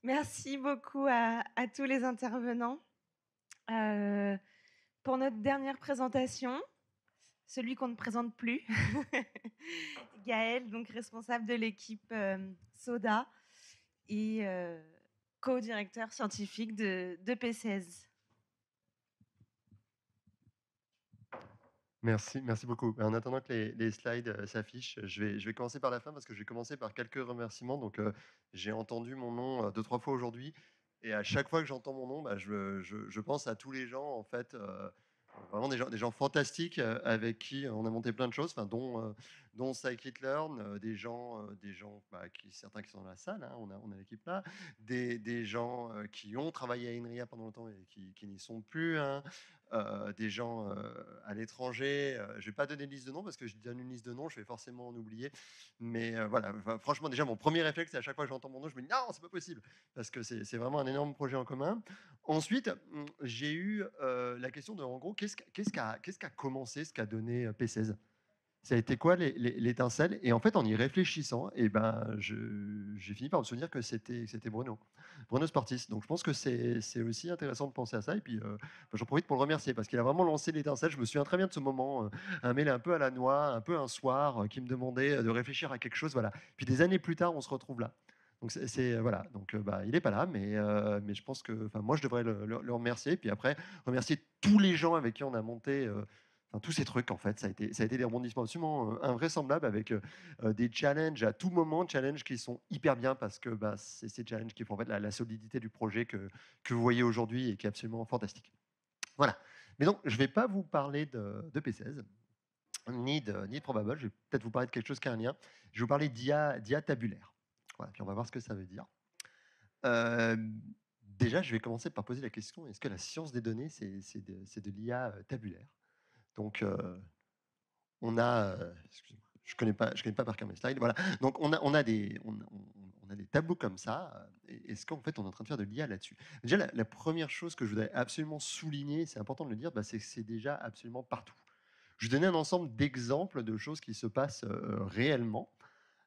Merci beaucoup à tous les intervenants. Euh, pour notre dernière présentation, celui qu'on ne présente plus, Gaël, donc responsable de l'équipe SODA et co-directeur scientifique de P16. Merci beaucoup. En attendant que les slides s'affichent, je vais commencer par la fin parce que je vais commencer par quelques remerciements. Donc, j'ai entendu mon nom 2, 3 fois aujourd'hui. Et à chaque fois que j'entends mon nom, bah, je pense à tous les gens, en fait, vraiment des gens fantastiques avec qui on a monté plein de choses, enfin, dont Scikit-learn, des gens certains qui sont dans la salle, hein, on a l'équipe là, des gens qui ont travaillé à INRIA pendant longtemps et qui n'y sont plus, hein, des gens à l'étranger. Je ne vais pas donner une liste de noms parce que je donne une liste de noms, je vais forcément en oublier. Mais voilà, enfin, franchement, déjà, mon premier réflexe, c'est à chaque fois que j'entends mon nom, je me dis non, c'est pas possible parce que c'est vraiment un énorme projet en commun. Ensuite, j'ai eu la question de, en gros, qu'est-ce qu'a commencé, ce qu'a donné P16. Ça a été quoi l'étincelle? Et en fait, en y réfléchissant, j'ai fini par me souvenir que c'était Bruno Sportis. Donc je pense que c'est aussi intéressant de penser à ça. Et puis j'en profite pour le remercier parce qu'il a vraiment lancé l'étincelle. Je me souviens très bien de ce moment, un mail un peu à la noix, un peu un soir, qui me demandait de réfléchir à quelque chose. Voilà. Puis des années plus tard, on se retrouve là. Donc voilà. Donc il n'est pas là, mais je pense que, enfin, moi, je devrais le remercier. Puis après, remercier tous les gens avec qui on a monté. Enfin, tous ces trucs, en fait, ça a été des rebondissements absolument invraisemblables avec des challenges à tout moment, challenges qui sont hyper bien parce que bah, c'est ces challenges qui font en fait la solidité du projet que vous voyez aujourd'hui et qui est absolument fantastique. Voilà. Mais donc, je ne vais pas vous parler de P16, ni de Probable. Je vais peut-être vous parler de quelque chose qui a un lien. Je vais vous parler d'IA tabulaire. Voilà, puis on va voir ce que ça veut dire. Euh, Déjà, je vais commencer par poser la question, est-ce que la science des données, c'est de l'IA tabulaire? Donc, on a, excusez-moi, je connais pas par cœur mes slides. Voilà. Donc on a des tableaux comme ça. Est-ce qu'en fait on est en train de faire de l'IA là-dessus? Déjà, la première chose que je voudrais absolument souligner, c'est important de le dire, bah, c'est que c'est déjà absolument partout. Je vais donner un ensemble d'exemples de choses qui se passent réellement.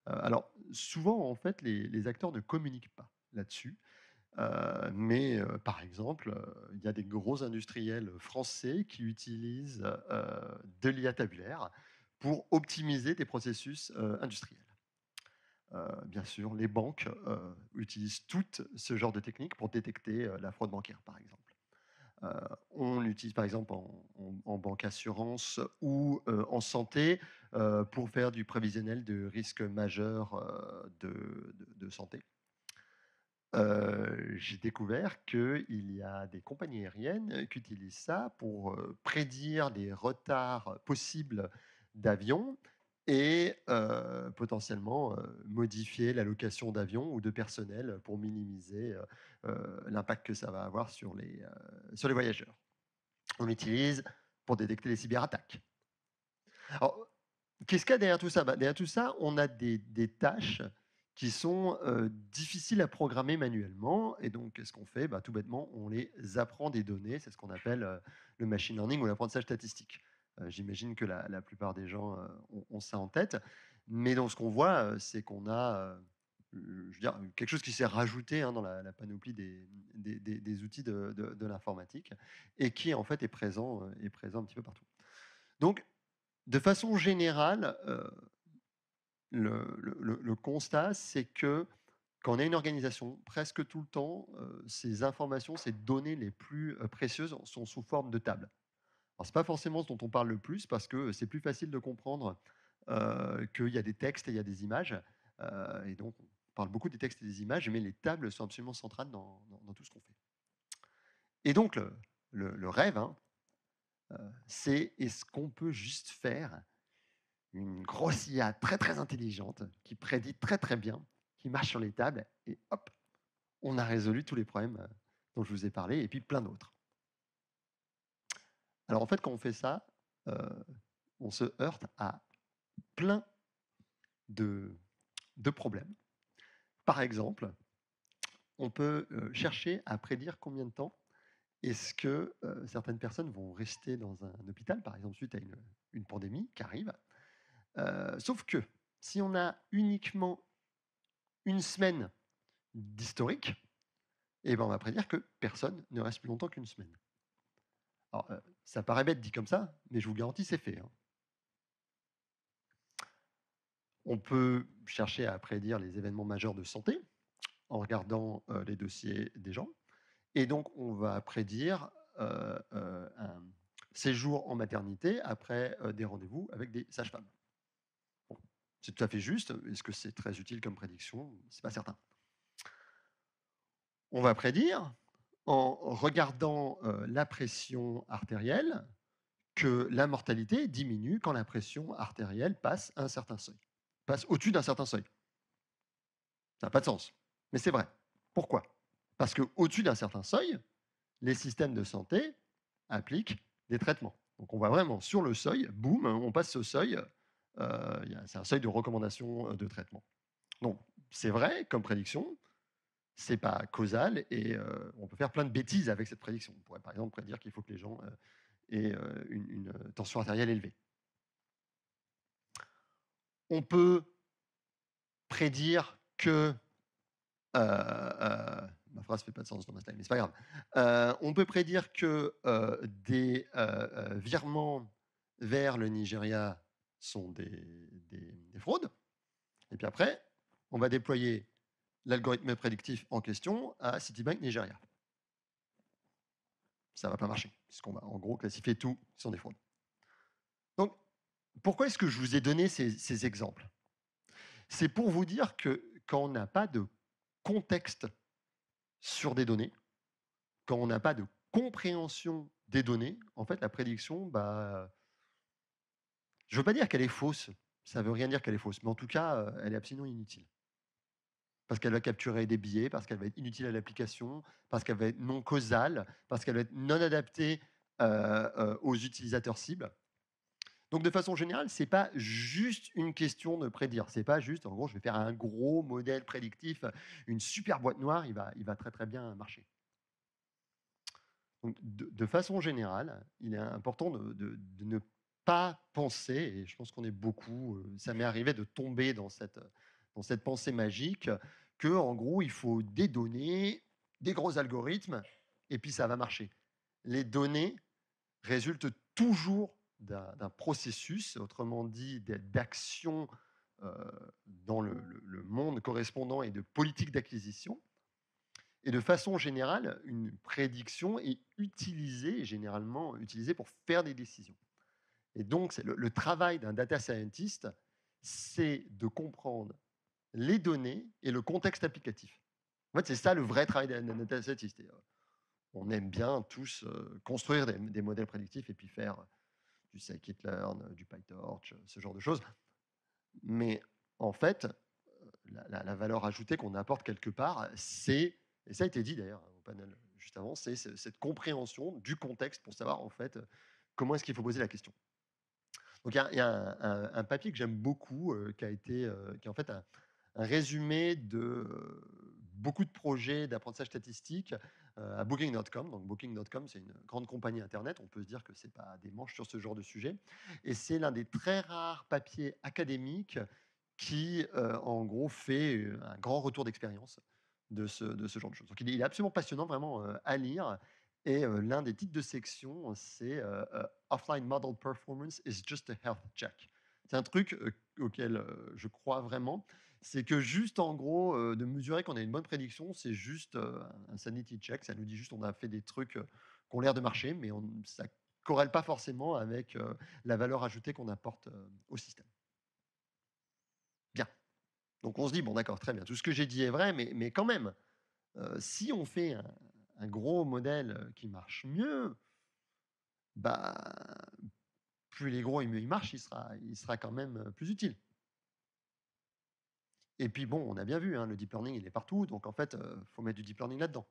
Alors souvent en fait les acteurs ne communiquent pas là-dessus. Mais par exemple, il y a des gros industriels français qui utilisent de l'IA tabulaire pour optimiser des processus industriels. Bien sûr, les banques utilisent toutes ce genre de techniques pour détecter la fraude bancaire, par exemple. Euh, on l'utilise par exemple en banque assurance ou en santé pour faire du prévisionnel de risques majeurs de santé. J'ai découvert qu'il y a des compagnies aériennes qui utilisent ça pour prédire les retards possibles d'avions et potentiellement modifier l'allocation d'avions ou de personnel pour minimiser l'impact que ça va avoir sur les voyageurs. On l'utilise pour détecter les cyberattaques. Alors, qu'est-ce qu'il y a derrière tout ça? Bah, derrière tout ça, on a des tâches qui sont difficiles à programmer manuellement. Et donc, qu'est-ce qu'on fait? Bah, tout bêtement, on les apprend des données. C'est ce qu'on appelle le machine learning ou l'apprentissage statistique. J'imagine que la plupart des gens ont ça en tête. Mais donc, ce qu'on voit, c'est qu'on a je veux dire, quelque chose qui s'est rajouté hein, dans la panoplie des outils de l'informatique et qui, en fait, est présent un petit peu partout. Donc, de façon générale, le constat, c'est que quand on a une organisation, presque tout le temps, ces informations, ces données les plus précieuses sont sous forme de table. Alors, ce n'est pas forcément ce dont on parle le plus parce que c'est plus facile de comprendre qu'il y a des textes et il y a des images. Et donc, on parle beaucoup des textes et des images, mais les tables sont absolument centrales dans tout ce qu'on fait. Et donc, le rêve, hein, c'est est-ce qu'on peut juste faire une grosse IA très très intelligente qui prédit très très bien, qui marche sur les tables et hop, on a résolu tous les problèmes dont je vous ai parlé et puis plein d'autres. Alors en fait, quand on fait ça, on se heurte à plein de, de problèmes. Par exemple, on peut chercher à prédire combien de temps est-ce que certaines personnes vont rester dans un hôpital, par exemple suite à une pandémie qui arrive. Sauf que si on a uniquement une semaine d'historique, et ben on va prédire que personne ne reste plus longtemps qu'une semaine. Alors, ça paraît bête dit comme ça, mais je vous garantis, c'est fait, hein. On peut chercher à prédire les événements majeurs de santé en regardant les dossiers des gens. Et donc, on va prédire un séjour en maternité après des rendez-vous avec des sages-femmes. Bon, c'est tout à fait juste. Est-ce que c'est très utile comme prédiction? C'est pas certain. On va prédire, en regardant la pression artérielle, que la mortalité diminue quand la pression artérielle passe un certain seuil, passe au-dessus d'un certain seuil. Ça n'a pas de sens, mais c'est vrai. Pourquoi? Parce qu'au-dessus d'un certain seuil, les systèmes de santé appliquent des traitements. Donc on va vraiment sur le seuil, boum, on passe ce seuil, c'est un seuil de recommandation de traitement. Donc c'est vrai comme prédiction, c'est pas causal et on peut faire plein de bêtises avec cette prédiction. On pourrait par exemple prédire qu'il faut que les gens aient une tension artérielle élevée. On peut prédire que ma phrase fait pas de sens dans ma slide, mais c'est pas grave. On peut prédire que des virements vers le Nigeria sont des fraudes. Et puis après, on va déployer l'algorithme prédictif en question à Citibank Nigeria. Ça va pas marcher, puisqu'on va en gros classifier tout sont des fraudes. Donc, pourquoi est-ce que je vous ai donné ces exemples? C'est pour vous dire que quand on n'a pas de contexte sur des données, quand on n'a pas de compréhension des données, en fait, la prédiction, je ne veux pas dire qu'elle est fausse, ça ne veut rien dire qu'elle est fausse, mais en tout cas, elle est absolument inutile. Parce qu'elle va capturer des biais, parce qu'elle va être inutile à l'application, parce qu'elle va être non causale, parce qu'elle va être non adaptée aux utilisateurs cibles. Donc, de façon générale, ce n'est pas juste une question de prédire. Ce n'est pas juste, en gros, je vais faire un gros modèle prédictif, une super boîte noire, il va très très bien marcher. Donc, de façon générale, il est important de ne pas penser, et je pense qu'on est beaucoup, ça m'est arrivé de tomber dans cette pensée magique, que en gros, il faut des données, des gros algorithmes, et puis ça va marcher. Les données résultent toujours d'un processus, autrement dit d'action dans le monde correspondant et de politique d'acquisition. Et de façon générale, une prédiction est généralement utilisée pour faire des décisions. Et donc, c'est le travail d'un data scientist, c'est de comprendre les données et le contexte applicatif. En fait, c'est ça le vrai travail d'un data scientist. Et, on aime bien tous construire des modèles prédictifs et puis faire du scikit-learn, du PyTorch, ce genre de choses. Mais en fait, la valeur ajoutée qu'on apporte quelque part, c'est, et ça a été dit d'ailleurs au panel juste avant, c'est cette compréhension du contexte pour savoir en fait comment est-ce qu'il faut poser la question. Donc il y a un papier que j'aime beaucoup qui est en fait un résumé de beaucoup de projets d'apprentissage statistique à Booking.com. Donc Booking.com, c'est une grande compagnie Internet. On peut se dire que ce n'est pas des manches sur ce genre de sujet. Et c'est l'un des très rares papiers académiques qui, en gros, fait un grand retour d'expérience de ce genre de choses. Donc il est absolument passionnant, vraiment à lire. Et l'un des titres de section, c'est Offline Model Performance is just a health check. C'est un truc auquel je crois vraiment. C'est que juste en gros, de mesurer qu'on a une bonne prédiction, c'est juste un sanity check. Ça nous dit juste on a fait des trucs qui ont l'air de marcher, mais ça ne corrèle pas forcément avec la valeur ajoutée qu'on apporte au système. Bien. Donc on se dit, bon d'accord, très bien, tout ce que j'ai dit est vrai, mais quand même, si on fait un gros modèle qui marche mieux, bah, plus il est gros et mieux il marche, il sera quand même plus utile. Et puis bon, on a bien vu, hein, le deep learning, il est partout, donc en fait, il faut mettre du deep learning là-dedans.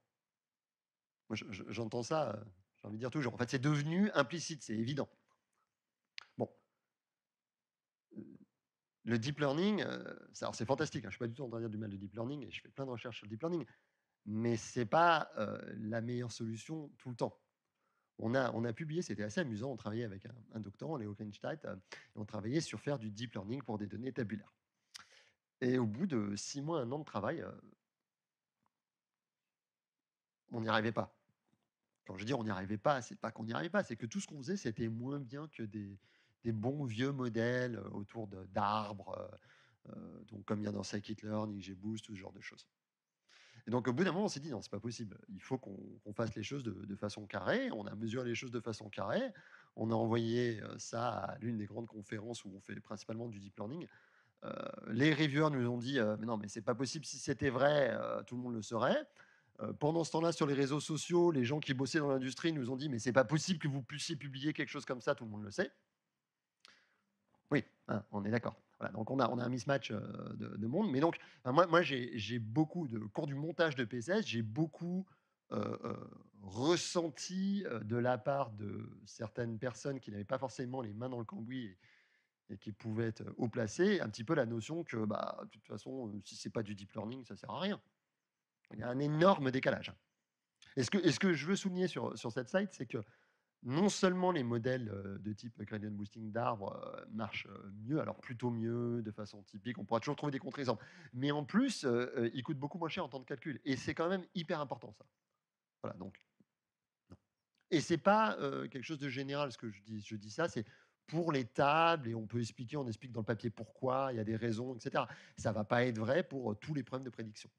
Moi, j'entends ça, j'ai envie de dire toujours. En fait, c'est devenu implicite, c'est évident. Bon. Le deep learning, alors c'est fantastique, hein, je ne suis pas du tout en train de dire du mal de deep learning, et je fais plein de recherches sur le deep learning, mais ce n'est pas la meilleure solution tout le temps. On a publié, c'était assez amusant, on travaillait avec un doctorant, Léo Kleinstein, et on travaillait sur faire du deep learning pour des données tabulaires. Et au bout de 6 mois, 1 an de travail, on n'y arrivait pas. Quand je dis on n'y arrivait pas, c'est pas qu'on n'y arrivait pas, c'est que tout ce qu'on faisait, c'était moins bien que des bons vieux modèles autour d'arbres, donc comme il y a dans Scikit-learn, XGBoost, tout ce genre de choses. Et donc au bout d'un moment, on s'est dit non, c'est pas possible. Il faut qu'on fasse les choses de façon carrée. On a mesuré les choses de façon carrée. On a envoyé ça à l'une des grandes conférences où on fait principalement du deep learning. Les reviewers nous ont dit mais non, mais c'est pas possible. Si c'était vrai, tout le monde le saurait. Pendant ce temps-là, sur les réseaux sociaux, les gens qui bossaient dans l'industrie nous ont dit mais c'est pas possible que vous puissiez publier quelque chose comme ça, tout le monde le sait. Oui, hein, on est d'accord. Voilà, donc on a un mismatch de monde. Mais donc, moi j'ai beaucoup de cours du montage de PCS, j'ai beaucoup ressenti de la part de certaines personnes qui n'avaient pas forcément les mains dans le cambouis et qui pouvaient être haut placées, un petit peu la notion que, bah, de toute façon, si c'est pas du deep learning, ça sert à rien. Il y a un énorme décalage. Et ce que je veux souligner sur cette slide, c'est que non seulement les modèles de type gradient boosting d'arbres marchent mieux, alors plutôt mieux de façon typique, on pourra toujours trouver des contre-exemples, mais en plus, ils coûtent beaucoup moins cher en temps de calcul. Et c'est quand même hyper important ça. Voilà, donc. Non. Et c'est pas quelque chose de général ce que je dis ça, c'est pour les tables, et on peut expliquer, on explique dans le papier pourquoi, il y a des raisons, etc. Ça va pas être vrai pour tous les problèmes de prédiction.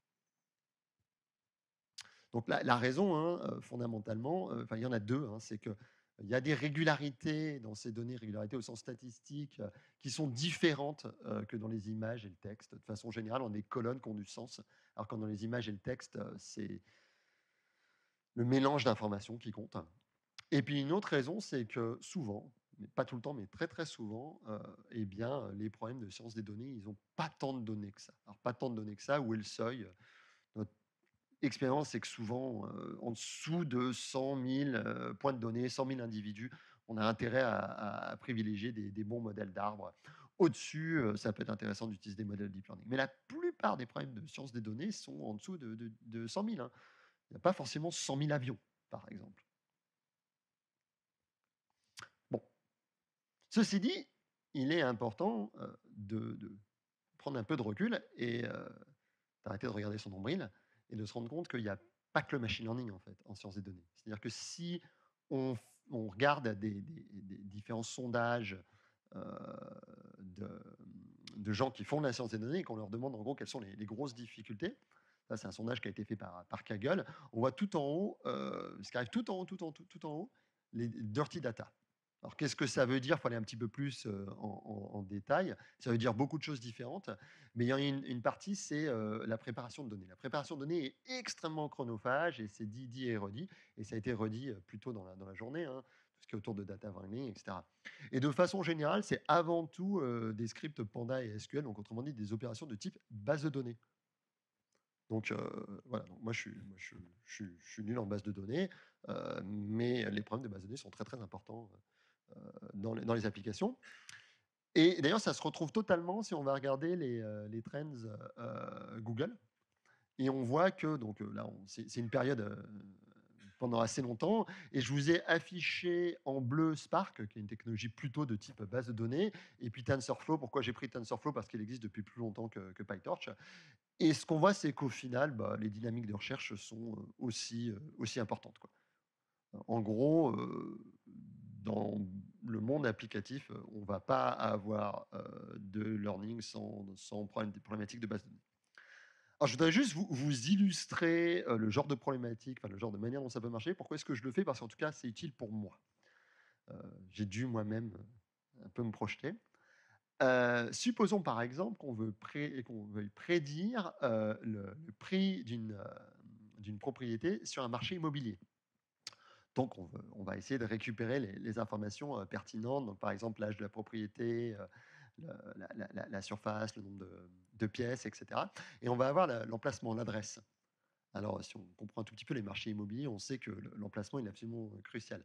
Donc la raison, hein, fondamentalement, il y en a deux. Hein, c'est qu'il y a des régularités dans ces données, régularités au sens statistique, qui sont différentes que dans les images et le texte. De façon générale, on a des colonnes qui ont du sens, alors que dans les images et le texte, c'est le mélange d'informations qui compte. Et puis une autre raison, c'est que souvent, mais pas tout le temps, mais très très souvent, eh bien, les problèmes de science des données, ils n'ont pas tant de données que ça. Alors pas tant de données que ça, où est le seuil? Notre expérience, c'est que souvent, en dessous de 100 000 points de données, 100 000 individus, on a intérêt à privilégier des bons modèles d'arbres. Au-dessus, ça peut être intéressant d'utiliser des modèles deep learning. Mais la plupart des problèmes de science des données sont en dessous de 100 000. Hein. Il n'y a pas forcément 100 000 avions, par exemple. Bon, ceci dit, il est important de prendre un peu de recul et d'arrêter de regarder son nombril et de se rendre compte qu'il n'y a pas que le machine learning en fait en sciences des données. C'est-à-dire que si on, on regarde des différents sondages euh, de, de gens qui font de la science des données et qu'on leur demande en gros quelles sont les grosses difficultés, ça c'est un sondage qui a été fait par Kaggle, on voit tout en haut, ce qui arrive tout en haut, tout en haut, les dirty data. Alors, qu'est-ce que ça veut dire? Il faut aller un petit peu plus en détail. Ça veut dire beaucoup de choses différentes. Mais il y en a une partie, c'est la préparation de données. La préparation de données est extrêmement chronophage et c'est dit et redit. Et ça a été redit plus tôt dans la journée, hein, tout ce qui est autour de data wrangling, etc. Et de façon générale, c'est avant tout des scripts Panda et SQL, donc autrement dit des opérations de type base de données. Donc voilà, donc moi, je suis nul en base de données, mais les problèmes de base de données sont très très importants dans les applications. Et d'ailleurs, ça se retrouve totalement si on va regarder les trends Google. Et on voit que, donc là, c'est une période pendant assez longtemps. Et je vous ai affiché en bleu Spark, qui est une technologie plutôt de type base de données. Et puis TensorFlow. Pourquoi j'ai pris TensorFlow? Parce qu'il existe depuis plus longtemps que PyTorch. Et ce qu'on voit, c'est qu'au final, bah, les dynamiques de recherche sont aussi importantes, quoi. En gros, dans le monde applicatif, on ne va pas avoir de learning sans problématique de base de données. Alors, je voudrais juste vous illustrer le genre de problématique, enfin, le genre de manière dont ça peut marcher. Pourquoi est-ce que je le fais? Parce qu'en tout cas, c'est utile pour moi. J'ai dû moi-même un peu me projeter. Supposons par exemple qu'on veuille prédire le prix d'une propriété sur un marché immobilier. Donc, on va essayer de récupérer les informations pertinentes. Donc, par exemple, l'âge de la propriété, la surface, le nombre de pièces, etc. Et on va avoir l'emplacement, l'adresse. Alors, si on comprend un tout petit peu les marchés immobiliers, on sait que l'emplacement est absolument crucial.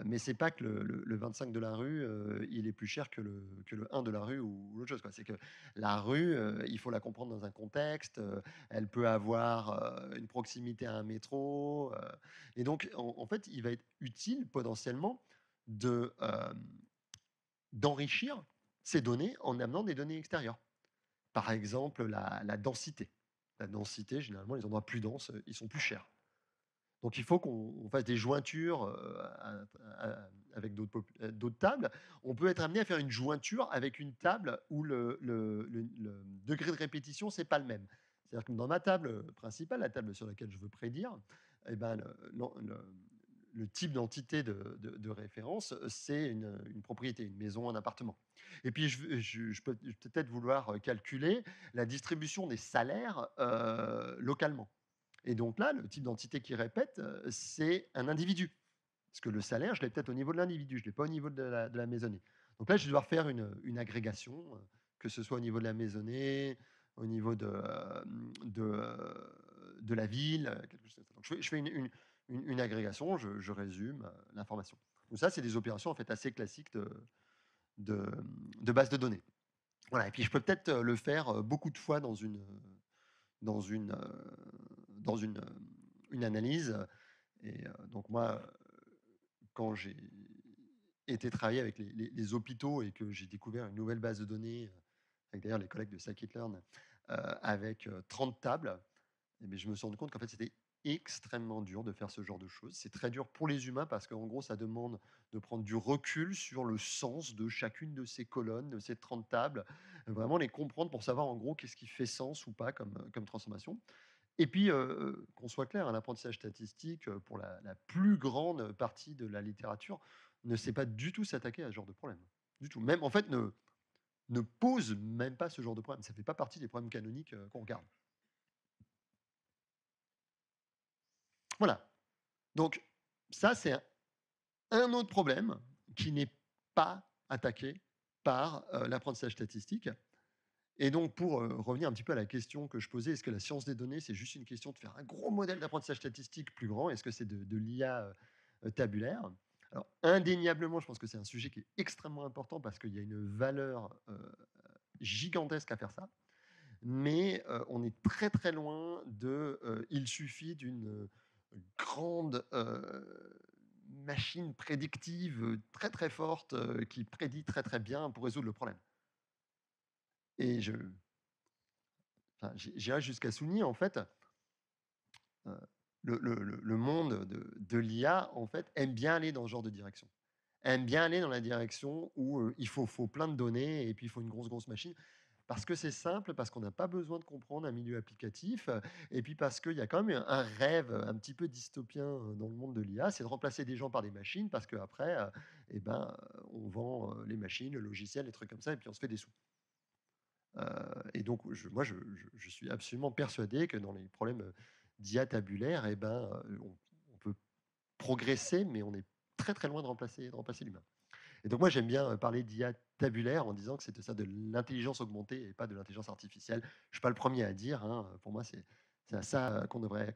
Mais c'est pas que le 25 de la rue, il est plus cher que le 1 de la rue ou l'autre chose, quoi. C'est que la rue, il faut la comprendre dans un contexte, elle peut avoir une proximité à un métro. Et donc, en fait, il va être utile potentiellement d'enrichir ces données en amenant des données extérieures. Par exemple, la densité. La densité, généralement, les endroits plus denses, ils sont plus chers. Donc il faut qu'on fasse des jointures avec d'autres tables. On peut être amené à faire une jointure avec une table où le degré de répétition, c'est pas le même. C'est-à-dire que dans ma table principale, la table sur laquelle je veux prédire, eh ben, le type d'entité de référence, c'est une propriété, une maison, un appartement. Et puis, je peux peut-être vouloir calculer la distribution des salaires localement. Et donc là, le type d'entité qui répète, c'est un individu. Parce que le salaire, je l'ai peut-être au niveau de l'individu, je ne l'ai pas au niveau de la maisonnée. Donc là, je vais devoir faire une agrégation, que ce soit au niveau de la maisonnée, au niveau de la ville, quelque chose comme ça. Donc je fais une agrégation, je résume l'information. Donc ça, c'est des opérations en fait assez classiques de, de base de données. Voilà, et puis je peux peut-être le faire beaucoup de fois dans une, dans une analyse. Et donc moi, quand j'ai été travailler avec les hôpitaux et que j'ai découvert une nouvelle base de données, avec d'ailleurs les collègues de Scikit-Learn, avec 30 tables, eh bien, je me suis rendu compte qu'en fait, c'était extrêmement dur de faire ce genre de choses. C'est très dur pour les humains parce qu'en gros, ça demande de prendre du recul sur le sens de chacune de ces colonnes, de ces 30 tables, vraiment les comprendre pour savoir en gros qu'est-ce qui fait sens ou pas comme transformation. Et puis, qu'on soit clair, un apprentissage statistique, pour la plus grande partie de la littérature, ne sait pas du tout s'attaquer à ce genre de problème. Du tout. Même, en fait, ne pose même pas ce genre de problème. Ça ne fait pas partie des problèmes canoniques qu'on regarde. Voilà. Donc, ça, c'est un autre problème qui n'est pas attaqué par l'apprentissage statistique. Et donc, pour revenir un petit peu à la question que je posais, est-ce que la science des données, c'est juste une question de faire un gros modèle d'apprentissage statistique plus grand? Est-ce que c'est de l'IA tabulaire? Alors, indéniablement, je pense que c'est un sujet qui est extrêmement important parce qu'il y a une valeur gigantesque à faire ça. Mais on est très très loin de il suffit d'une grande machine prédictive très très forte qui prédit très très bien pour résoudre le problème. Et j'irais jusqu'à souligner, en fait, euh, le monde de l'IA, en fait, aime bien aller dans ce genre de direction. Aime bien aller dans la direction où il faut plein de données et puis il faut une grosse machine. Parce que c'est simple, parce qu'on n'a pas besoin de comprendre un milieu applicatif, et puis parce qu'il y a quand même un rêve un petit peu dystopien dans le monde de l'IA, c'est de remplacer des gens par des machines, parce qu'après, eh ben, on vend les machines, le logiciel, les trucs comme ça, et puis on se fait des sous. Et donc, moi, je suis absolument persuadé que dans les problèmes d'IA tabulaire, eh ben, on peut progresser, mais on est très très loin de remplacer l'humain. Et donc moi, j'aime bien parler d'IA tabulaire en disant que c'était ça de l'intelligence augmentée et pas de l'intelligence artificielle. Je ne suis pas le premier à dire, hein, pour moi, c'est à ça qu'on devrait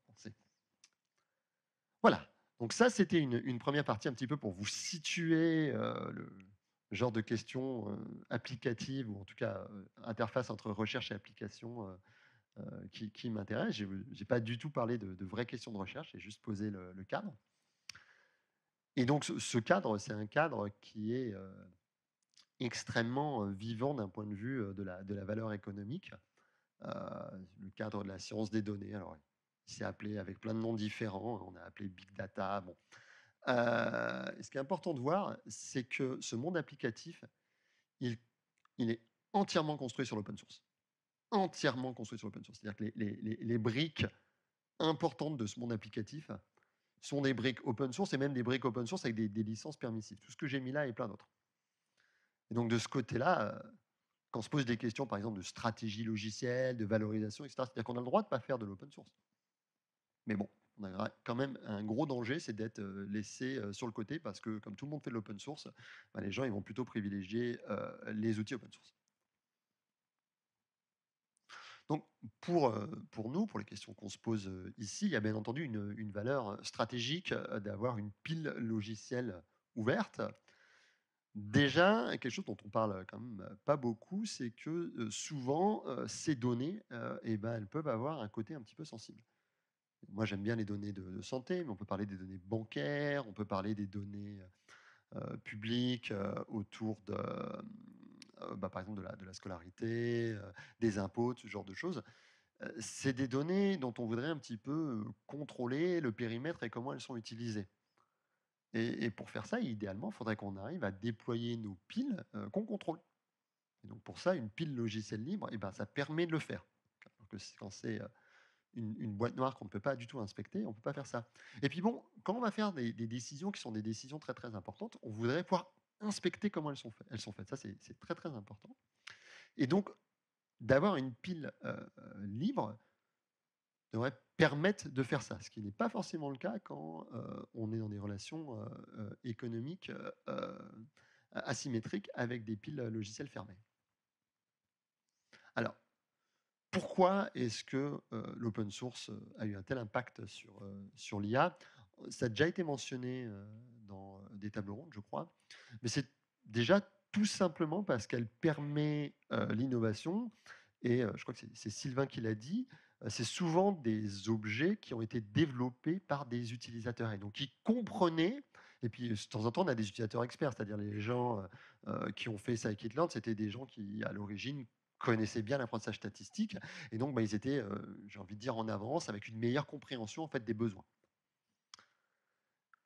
penser. Voilà. Donc ça, c'était une première partie un petit peu pour vous situer le genre de questions applicatives, ou en tout cas interface entre recherche et application qui m'intéresse. Je n'ai pas du tout parlé de vraies questions de recherche, j'ai juste posé le cadre. Et donc ce cadre, c'est un cadre qui est extrêmement vivant d'un point de vue de la valeur économique. Le cadre de la science des données. Alors, il s'est appelé avec plein de noms différents. On a appelé Big Data. Bon. Ce qui est important de voir, c'est que ce monde applicatif, il, il est entièrement construit sur l'open source. Entièrement construit sur l'open source. C'est-à-dire que les briques importantes de ce monde applicatif sont des briques open source et même des briques open source avec des licences permissives. Tout ce que j'ai mis là et plein d'autres. Et donc, de ce côté-là, quand on se pose des questions, par exemple, de stratégie logicielle, de valorisation, etc., c'est-à-dire qu'on a le droit de ne pas faire de l'open source. Mais bon, on a quand même un gros danger, c'est d'être laissé sur le côté parce que comme tout le monde fait de l'open source, bah, les gens ils vont plutôt privilégier les outils open source. Donc pour nous, pour les questions qu'on se pose ici, il y a bien entendu une valeur stratégique d'avoir une pile logicielle ouverte. Déjà, quelque chose dont on parle quand même pas beaucoup, c'est que souvent ces données, eh ben, elles peuvent avoir un côté un petit peu sensible. Moi, j'aime bien les données de santé, mais on peut parler des données bancaires, on peut parler des données publiques autour de, par exemple, de la scolarité, des impôts, ce genre de choses. c'est des données dont on voudrait un petit peu, contrôler le périmètre et comment elles sont utilisées. Et pour faire ça, idéalement, il faudrait qu'on arrive à déployer nos piles, qu'on contrôle. Et donc pour ça, une pile logiciel libre, et ben, ça permet de le faire. Alors que quand c'est, une boîte noire qu'on ne peut pas du tout inspecter, on ne peut pas faire ça. Et puis bon, quand on va faire des décisions qui sont des décisions très, très importantes, on voudrait pouvoir inspecter comment elles sont faites. Ça, c'est très, très important. Et donc d'avoir une pile, libre devrait permettre de faire ça, ce qui n'est pas forcément le cas quand, on est dans des relations, économiques, asymétriques avec des piles, logicielles fermées. Alors, pourquoi est-ce que, l'open source, a eu un tel impact sur l'IA? Ça a déjà été mentionné, dans, des tables rondes, je crois, mais c'est déjà tout simplement parce qu'elle permet, l'innovation et je crois que c'est Sylvain qui l'a dit, c'est souvent des objets qui ont été développés par des utilisateurs et donc qui comprenaient et puis, de temps en temps, on a des utilisateurs experts, c'est-à-dire les gens, qui ont fait scikit-learn, c'était des gens qui, à l'origine, connaissaient bien l'apprentissage statistique et donc, bah, ils étaient, j'ai envie de dire, en avance avec une meilleure compréhension, en fait, des besoins.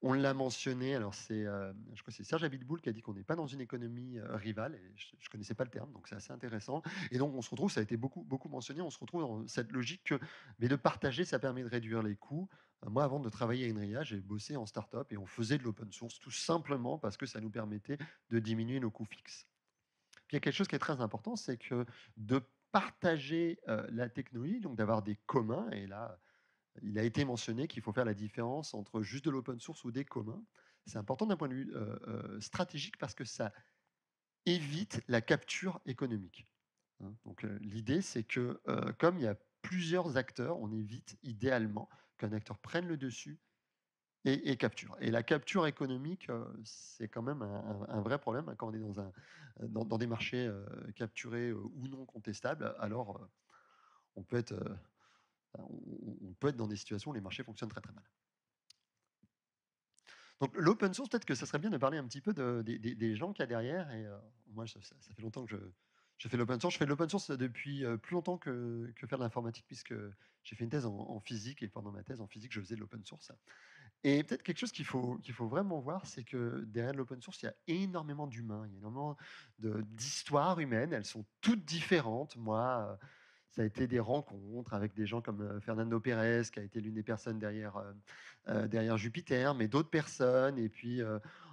On l'a mentionné, alors c'est, je crois que c'est Serge Abitboul qui a dit qu'on n'est pas dans une économie, rivale et je ne connaissais pas le terme, donc c'est assez intéressant et donc on se retrouve, ça a été beaucoup beaucoup mentionné, on se retrouve dans cette logique que mais de partager, ça permet de réduire les coûts. Moi, avant de travailler à Inria, j'ai bossé en start-up et on faisait de l'open source tout simplement parce que ça nous permettait de diminuer nos coûts fixes. Puis il y a quelque chose qui est très important, c'est que de partager, la technologie, donc d'avoir des communs et là, il a été mentionné qu'il faut faire la différence entre juste de l'open source ou des communs. C'est important d'un point de vue stratégique parce que ça évite la capture économique. Hein. Donc l'idée, c'est que comme il y a plusieurs acteurs, on évite idéalement qu'un acteur prenne le dessus et capture. Et la capture économique, c'est quand même un vrai problème hein, quand on est dans des marchés capturés ou non contestables. Alors on peut être on peut être dans des situations où les marchés fonctionnent très très mal. Donc l'open source, peut-être que ça serait bien de parler un petit peu des gens qu'il y a derrière. Et moi, ça fait longtemps que je fais de l'open source. Je fais de l'open source depuis plus longtemps que faire de l'informatique, puisque j'ai fait une thèse en physique, et pendant ma thèse en physique, je faisais de l'open source. Et peut-être quelque chose qu'il faut vraiment voir, c'est que derrière l'open source, il y a énormément d'humains, il y a énormément d'histoires humaines, elles sont toutes différentes. Moi, ça a été des rencontres avec des gens comme Fernando Pérez, qui a été l'une des personnes derrière Jupiter, mais d'autres personnes. Et puis,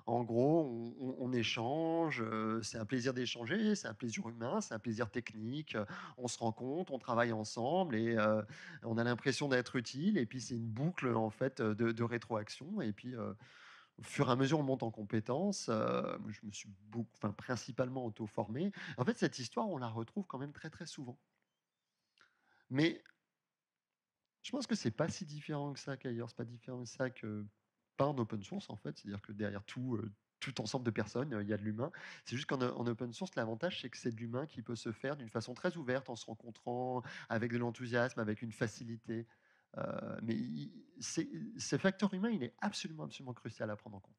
en gros, on échange, c'est un plaisir d'échanger, c'est un plaisir humain, c'est un plaisir technique. On se rencontre, on travaille ensemble et on a l'impression d'être utile. Et puis, c'est une boucle en fait de rétroaction. Et puis, au fur et à mesure, on monte en compétences. Moi, je me suis principalement auto-formé. En fait, cette histoire, on la retrouve quand même très, très souvent. Mais je pense que c'est pas si différent que ça qu'ailleurs. C'est pas différent que ça que pas en open source, en fait. C'est-à-dire que derrière tout ensemble de personnes, il y a de l'humain. C'est juste qu'en open source, l'avantage, c'est que c'est de l'humain qui peut se faire d'une façon très ouverte, en se rencontrant, avec de l'enthousiasme, avec une facilité. Mais ce facteur humain, il est absolument, absolument crucial à prendre en compte.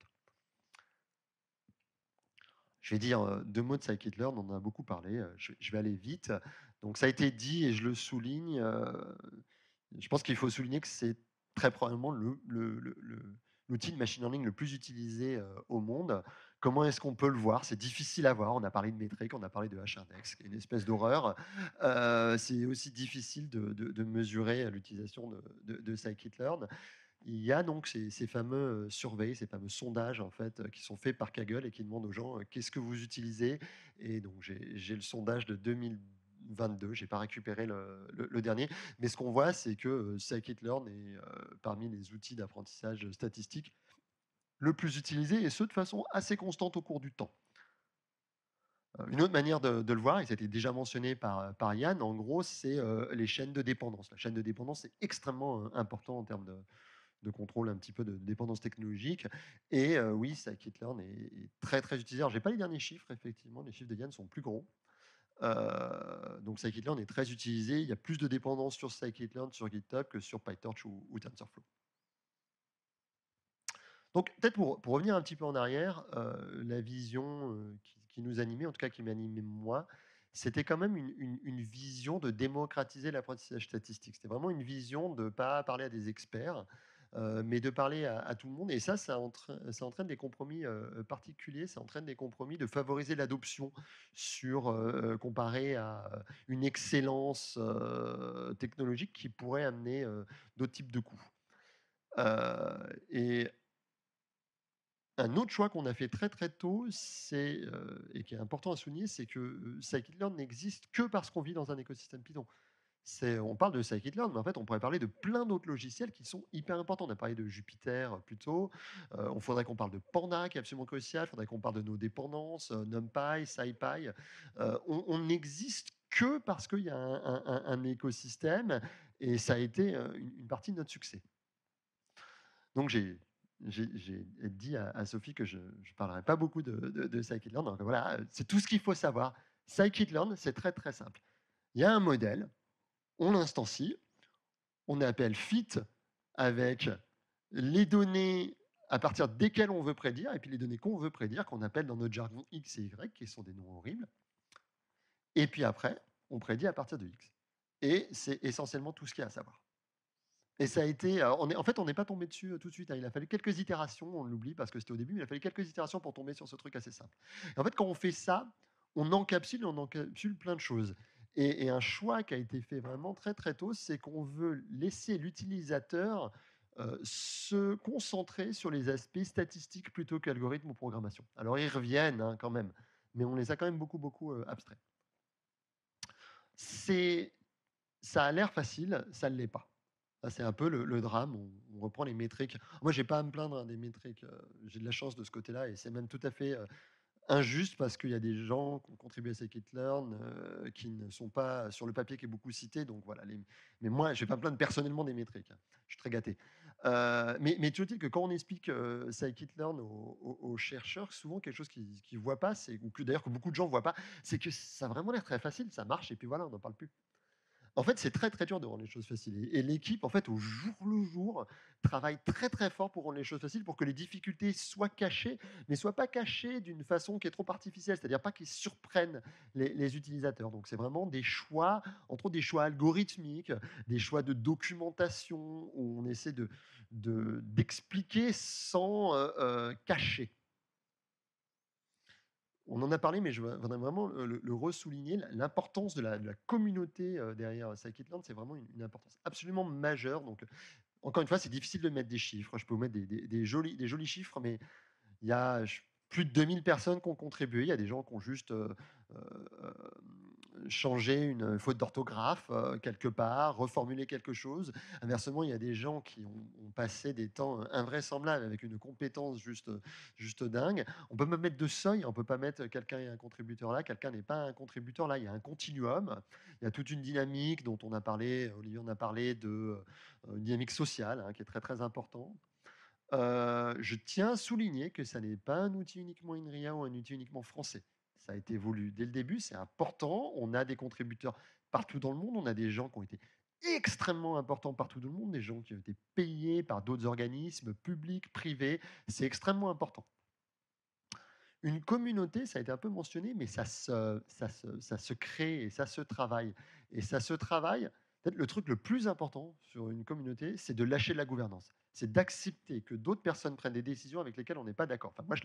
Je vais dire 2 mots de scikit-learn, on en a beaucoup parlé, je vais aller vite. Donc ça a été dit et je le souligne, je pense qu'il faut souligner que c'est très probablement l'outil de machine learning le plus utilisé, au monde. Comment est-ce qu'on peut le voir? C'est difficile à voir. On a parlé de métriques, on a parlé de H-index, qui est une espèce d'horreur. C'est aussi difficile de mesurer l'utilisation de scikit-learn. Il y a donc ces fameux, surveys, ces fameux sondages en fait, qui sont faits par Kaggle et qui demandent aux gens, «Qu'est-ce que vous utilisez?» Et donc j'ai le sondage de 2022, j'ai pas récupéré le dernier, mais ce qu'on voit, c'est que, scikit-learn est, parmi les outils d'apprentissage statistique le plus utilisé et ce de façon assez constante au cours du temps. Une autre manière de le voir et ça a été déjà mentionné par Yann, en gros, c'est, les chaînes de dépendance. La chaîne de dépendance est extrêmement, important en termes de contrôle un petit peu de dépendance technologique. Et oui, scikit-learn est très, très utilisé. Alors, j'ai pas les derniers chiffres, effectivement, les chiffres de Yann sont plus gros. Donc scikit-learn est très utilisé. Il y a plus de dépendance sur scikit-learn sur GitHub que sur PyTorch ou TensorFlow. Donc peut-être pour revenir un petit peu en arrière, la vision qui nous animait, en tout cas qui m'animait moi, c'était quand même une vision de démocratiser l'apprentissage statistique. C'était vraiment une vision de ne pas parler à des experts, mais de parler à tout le monde. Et ça entraîne des compromis particuliers, ça entraîne des compromis de favoriser l'adoption comparé à une excellence technologique qui pourrait amener d'autres types de coûts. Et un autre choix qu'on a fait très très tôt, et qui est important à souligner, c'est que scikit-learn n'existe que parce qu'on vit dans un écosystème Python. On parle de scikit-learn, mais en fait, on pourrait parler de plein d'autres logiciels qui sont hyper importants. On a parlé de Jupyter plus tôt. On faudrait qu'on parle de Panda, qui est absolument crucial. Il faudrait qu'on parle de nos dépendances, NumPy, SciPy. On n'existe que parce qu'il y a un écosystème, et ça a été une partie de notre succès. Donc, j'ai dit à Sophie que je ne parlerai pas beaucoup de scikit-learn. Donc voilà, c'est tout ce qu'il faut savoir. Scikit-learn, c'est très très simple. Il y a un modèle, on l'instancie, on appelle fit avec les données à partir desquelles on veut prédire, et puis les données qu'on veut prédire, qu'on appelle dans notre jargon X et Y, qui sont des noms horribles. Et puis après, on prédit à partir de X. Et c'est essentiellement tout ce qu'il y a à savoir. Et ça a été, en fait, on n'est pas tombé dessus tout de suite, hein. Il a fallu quelques itérations, on l'oublie parce que c'était au début, mais il a fallu quelques itérations pour tomber sur ce truc assez simple. Et en fait, quand on fait ça, on encapsule plein de choses. Et un choix qui a été fait vraiment très très tôt, c'est qu'on veut laisser l'utilisateur se concentrer sur les aspects statistiques plutôt qu'algorithmes ou programmation. Alors ils reviennent hein, quand même, mais on les a quand même beaucoup abstraits. Ça a l'air facile, ça ne l'est pas. C'est un peu le drame. On reprend les métriques. Moi, j'ai pas à me plaindre hein, des métriques. J'ai de la chance de ce côté-là, et c'est même tout à fait injuste parce qu'il y a des gens qui ont contribué à scikit-learn qui ne sont pas sur le papier qui est beaucoup cité. Donc voilà. Mais moi, je vais pas me plaindre personnellement des métriques, hein. Je suis très gâté. Mais toujours est-il que quand on explique scikit-learn aux chercheurs, souvent quelque chose qu'ils ne voient pas, ou que d'ailleurs que beaucoup de gens ne voient pas, c'est que ça a vraiment l'air très facile, ça marche, et puis voilà, on n'en parle plus. En fait, c'est très, très dur de rendre les choses faciles, et l'équipe, en fait, au jour le jour, travaille très, très fort pour rendre les choses faciles, pour que les difficultés soient cachées, mais soient pas cachées d'une façon qui est trop artificielle, c'est-à-dire pas qu'ils surprennent les utilisateurs. Donc, c'est vraiment des choix, entre autres des choix algorithmiques, des choix de documentation, où on essaie d'expliquer sans cacher. On en a parlé, mais je voudrais vraiment le ressouligner. L'importance de la communauté derrière scikit-learn, c'est vraiment une importance absolument majeure. Donc, encore une fois, c'est difficile de mettre des chiffres. Je peux vous mettre des jolis chiffres, mais il y a plus de 2000 personnes qui ont contribué. Il y a des gens qui ont juste euh, changé une faute d'orthographe quelque part, reformulé quelque chose. Inversement, il y a des gens qui ont passé des temps invraisemblables avec une compétence juste dingue. On peut même mettre de seuil. On ne peut pas mettre quelqu'un est un contributeur là, quelqu'un n'est pas un contributeur là. Il y a un continuum. Il y a toute une dynamique dont on a parlé. Olivier en a parlé de une dynamique sociale hein, qui est très très importante. Je tiens à souligner que ça n'est pas un outil uniquement INRIA ou un outil uniquement français. Ça a été voulu dès le début, c'est important. On a des contributeurs partout dans le monde, on a des gens qui ont été extrêmement importants partout dans le monde, des gens qui ont été payés par d'autres organismes publics, privés. C'est extrêmement important. Une communauté, ça a été un peu mentionné, mais ça se crée et ça se travaille. Et ça se travaille, peut-être le truc le plus important sur une communauté, c'est de lâcher la gouvernance. C'est d'accepter que d'autres personnes prennent des décisions avec lesquelles on n'est pas d'accord. Enfin, moi, je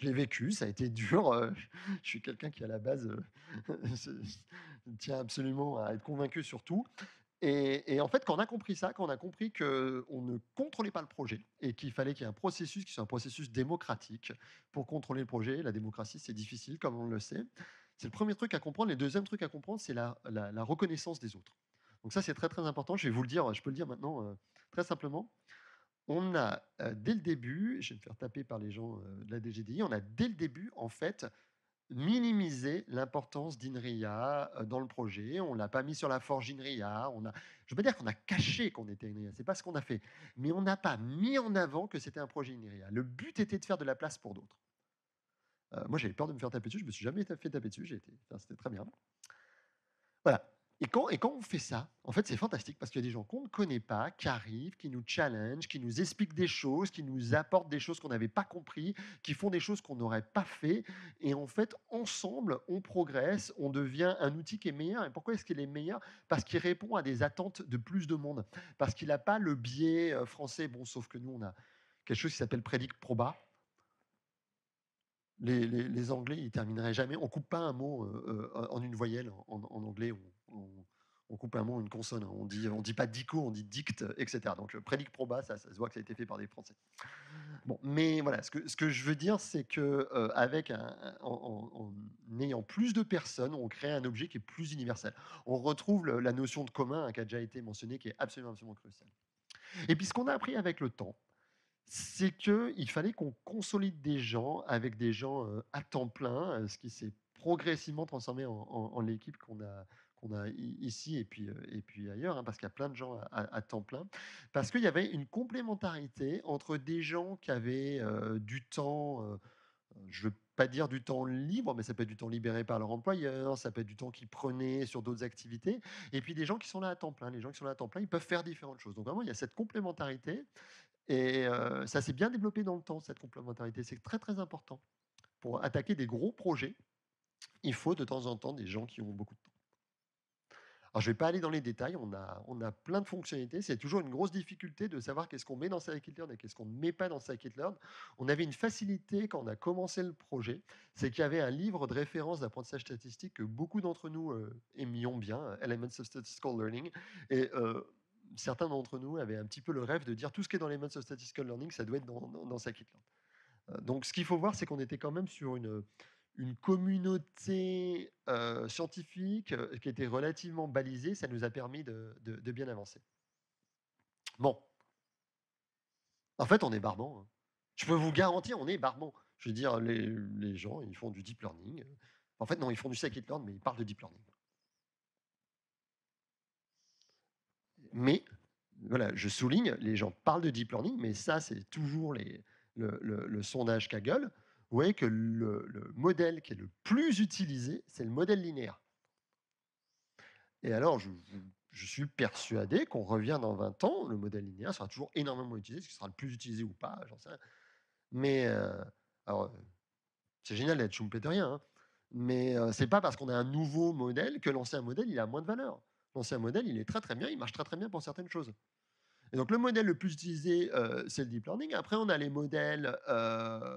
l'ai vécu, ça a été dur. Je suis quelqu'un qui, à la base, tient absolument à être convaincu sur tout. Et en fait, quand on a compris ça, quand on a compris qu'on ne contrôlait pas le projet et qu'il fallait qu'il y ait un processus qui soit un processus démocratique pour contrôler le projet, la démocratie, c'est difficile, comme on le sait. C'est le premier truc à comprendre. Le deuxième truc à comprendre, c'est la reconnaissance des autres. Donc ça, c'est très, très important. Je vais vous le dire, je peux le dire maintenant très simplement. On a, dès le début, je vais me faire taper par les gens de la DGDI, on a dès le début, en fait, minimiser l'importance d'INRIA dans le projet. On ne l'a pas mis sur la forge INRIA. Je ne veux pas dire qu'on a caché qu'on était INRIA, c'est pas ce qu'on a fait. Mais on n'a pas mis en avant que c'était un projet INRIA. Le but était de faire de la place pour d'autres. Moi, j'avais peur de me faire taper dessus. Je me suis jamais fait taper dessus. C'était très bien. Voilà. Et quand on fait ça, en fait, c'est fantastique parce qu'il y a des gens qu'on ne connaît pas, qui arrivent, qui nous challenge, qui nous expliquent des choses, qui nous apportent des choses qu'on n'avait pas compris, qui font des choses qu'on n'aurait pas fait. Et en fait, ensemble, on progresse, on devient un outil qui est meilleur. Et pourquoi est-ce qu'il est meilleur? Parce qu'il répond à des attentes de plus de monde. Parce qu'il n'a pas le biais français. Bon, sauf que nous, on a quelque chose qui s'appelle Predict Proba. Les Anglais, ils termineraient jamais. On coupe pas un mot en une voyelle. En anglais, on coupe un mot en une consonne. On dit pas dico, on dit dicte, etc. Donc, prédic proba, ça se voit que ça a été fait par des Français. Bon, mais voilà, ce que je veux dire, c'est que en ayant plus de personnes, on crée un objet qui est plus universel. On retrouve la notion de commun qui a déjà été mentionnée, qui est absolument, absolument cruciale. Et puis, ce qu'on a appris avec le temps, c'est qu'il fallait qu'on consolide des gens avec des gens à temps plein, ce qui s'est progressivement transformé en l'équipe qu'on a ici et puis ailleurs, hein, parce qu'il y a plein de gens à temps plein. Parce qu'il y avait une complémentarité entre des gens qui avaient du temps, je ne veux pas dire du temps libre, mais ça peut être du temps libéré par leur employeur, ça peut être du temps qu'ils prenaient sur d'autres activités, et puis des gens qui sont là à temps plein. Les gens qui sont là à temps plein, ils peuvent faire différentes choses. Donc vraiment, il y a cette complémentarité et ça s'est bien développé dans le temps, cette complémentarité. C'est très, très important. Pour attaquer des gros projets, il faut de temps en temps des gens qui ont beaucoup de temps. Alors, je ne vais pas aller dans les détails, on a plein de fonctionnalités. C'est toujours une grosse difficulté de savoir qu'est-ce qu'on met dans Scikit-learn et qu'est-ce qu'on ne met pas dans Scikit-learn. On avait une facilité quand on a commencé le projet, c'est qu'il y avait un livre de référence d'apprentissage statistique que beaucoup d'entre nous aimions bien, Elements of Statistical Learning. Et certains d'entre nous avaient un petit peu le rêve de dire tout ce qui est dans Elements of Statistical Learning, ça doit être dans Scikit-learn. Donc, ce qu'il faut voir, c'est qu'on était quand même sur une communauté scientifique qui était relativement balisée. Ça nous a permis de bien avancer. Bon, en fait, on est barbant, hein. Je peux vous garantir, on est barbant. Je veux dire, les gens, ils font du deep learning. En fait, non, ils font du scikit-learn, mais ils parlent de deep learning. Mais, voilà, je souligne, les gens parlent de deep learning, mais ça, c'est toujours le sondage Kaggle. Vous voyez que le modèle qui est le plus utilisé, c'est le modèle linéaire. Et alors, je suis persuadé qu'on revient dans 20 ans, le modèle linéaire sera toujours énormément utilisé, ce qui sera le plus utilisé ou pas, j'en sais rien. Mais, alors, c'est génial d'être schumpeterien, hein, mais c'est pas parce qu'on a un nouveau modèle que l'ancien modèle, il a moins de valeur. L'ancien modèle, il est très très bien, il marche très très bien pour certaines choses. Et donc, le modèle le plus utilisé, c'est le deep learning. Après, on a les modèles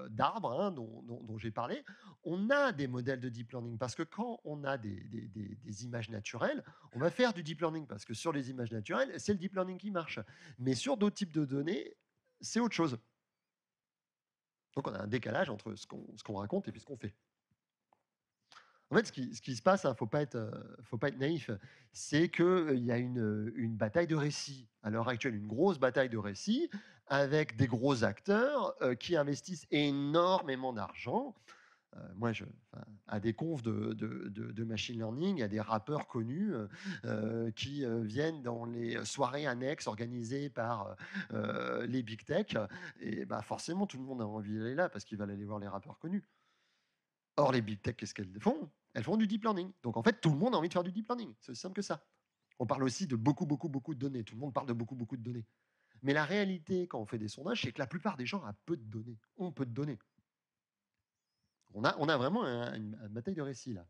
d'arbres, hein, dont j'ai parlé. On a des modèles de deep learning parce que quand on a des images naturelles, on va faire du deep learning parce que sur les images naturelles, c'est le deep learning qui marche. Mais sur d'autres types de données, c'est autre chose. Donc, on a un décalage entre ce qu'on raconte et puis ce qu'on fait. En fait, ce qui se passe, il ne faut pas être naïf, c'est qu'il y a une bataille de récits à l'heure actuelle, une grosse bataille de récits avec des gros acteurs qui investissent énormément d'argent. Moi, à des confs de machine learning, il y a des rappeurs connus qui viennent dans les soirées annexes organisées par les big tech. Et bah, forcément, tout le monde a envie d'aller là parce qu'ils veulent aller voir les rappeurs connus. Or, les big tech, qu'est-ce qu'elles font? Elles font du deep learning. Donc, en fait, tout le monde a envie de faire du deep learning. C'est aussi simple que ça. On parle aussi de beaucoup, beaucoup, beaucoup de données. Tout le monde parle de beaucoup, beaucoup de données. Mais la réalité, quand on fait des sondages, c'est que la plupart des gens ont peu de données. Ont peu de données. On a vraiment une bataille de récits là.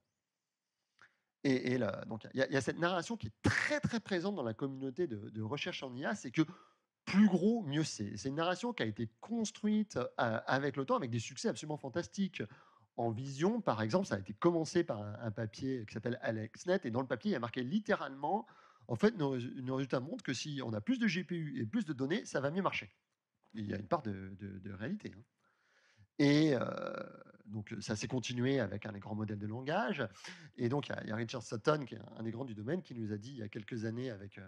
Et là, donc, il y a cette narration qui est très, très présente dans la communauté de recherche en IA, c'est que plus gros, mieux c'est. C'est une narration qui a été construite avec le temps, avec des succès absolument fantastiques. En vision, par exemple, ça a été commencé par un papier qui s'appelle AlexNet, et dans le papier, il y a marqué littéralement, en fait, nos résultats montrent que si on a plus de GPU et plus de données, ça va mieux marcher. Il y a une part de réalité, hein. Et donc, ça s'est continué avec un des grands modèles de langage. Et donc, il y a Richard Sutton, qui est un des grands du domaine, qui nous a dit il y a quelques années avec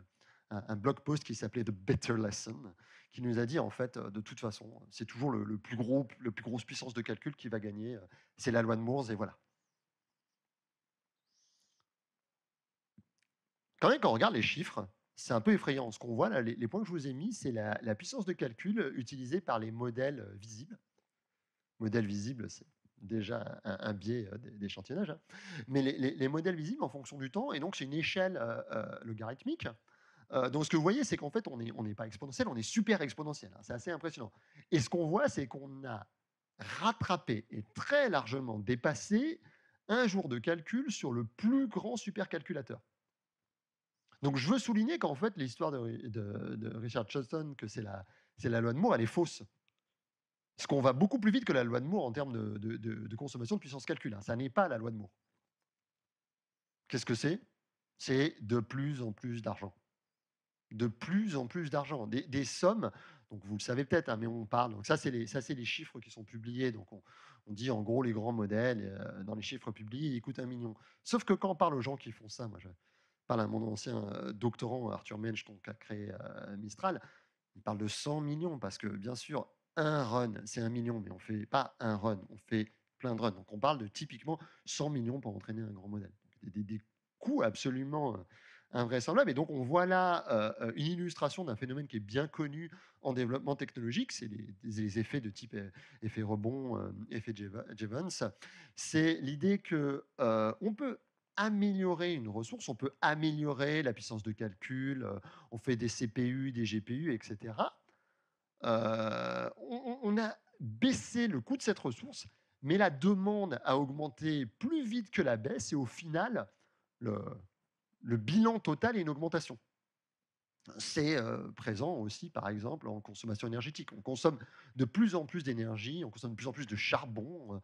un blog post qui s'appelait The Better Lesson, qui nous a dit en fait, de toute façon, c'est toujours le plus grosse puissance de calcul qui va gagner. C'est la loi de Moore, et voilà. Quand même, quand on regarde les chiffres, c'est un peu effrayant. Ce qu'on voit là, les points que je vous ai mis, c'est la puissance de calcul utilisée par les modèles visibles. Modèle visible, déjà un biais d'échantillonnage, hein. Mais les modèles visibles en fonction du temps, et donc c'est une échelle logarithmique. Donc ce que vous voyez, c'est qu'en fait, on n'est pas exponentiel, on est super exponentiel, hein. C'est assez impressionnant. Et ce qu'on voit, c'est qu'on a rattrapé et très largement dépassé un jour de calcul sur le plus grand supercalculateur. Donc je veux souligner qu'en fait, l'histoire de Richard Chilton, que c'est la loi de Moore, elle est fausse. Parce qu'on va beaucoup plus vite que la loi de Moore en termes de consommation de puissance calcul, hein. Ça n'est pas la loi de Moore. Qu'est-ce que c'est? C'est de plus en plus d'argent. De plus en plus d'argent. Des sommes, donc vous le savez peut-être, hein, mais on parle. Donc ça, c'est les chiffres qui sont publiés. Donc on dit en gros les grands modèles, dans les chiffres publiés, ils coûtent 1 million. Sauf que quand on parle aux gens qui font ça, moi je parle à mon ancien doctorant Arthur Mensch, qui a créé Mistral, il parle de 100 millions parce que bien sûr, un run, c'est 1 million, mais on fait pas un run, on fait plein de runs. Donc on parle de typiquement 100 millions pour entraîner un grand modèle. Donc, des coûts absolument invraisemblables. Et donc on voit là une illustration d'un phénomène qui est bien connu en développement technologique, c'est les effets de type effet rebond, effet Jevons. C'est l'idée que on peut améliorer une ressource, on peut améliorer la puissance de calcul, on fait des CPU, des GPU, etc. On a baissé le coût de cette ressource, mais la demande a augmenté plus vite que la baisse, et au final, le, le bilan total est une augmentation. C'est présent aussi, par exemple, en consommation énergétique. On consomme de plus en plus d'énergie, on consomme de plus en plus de charbon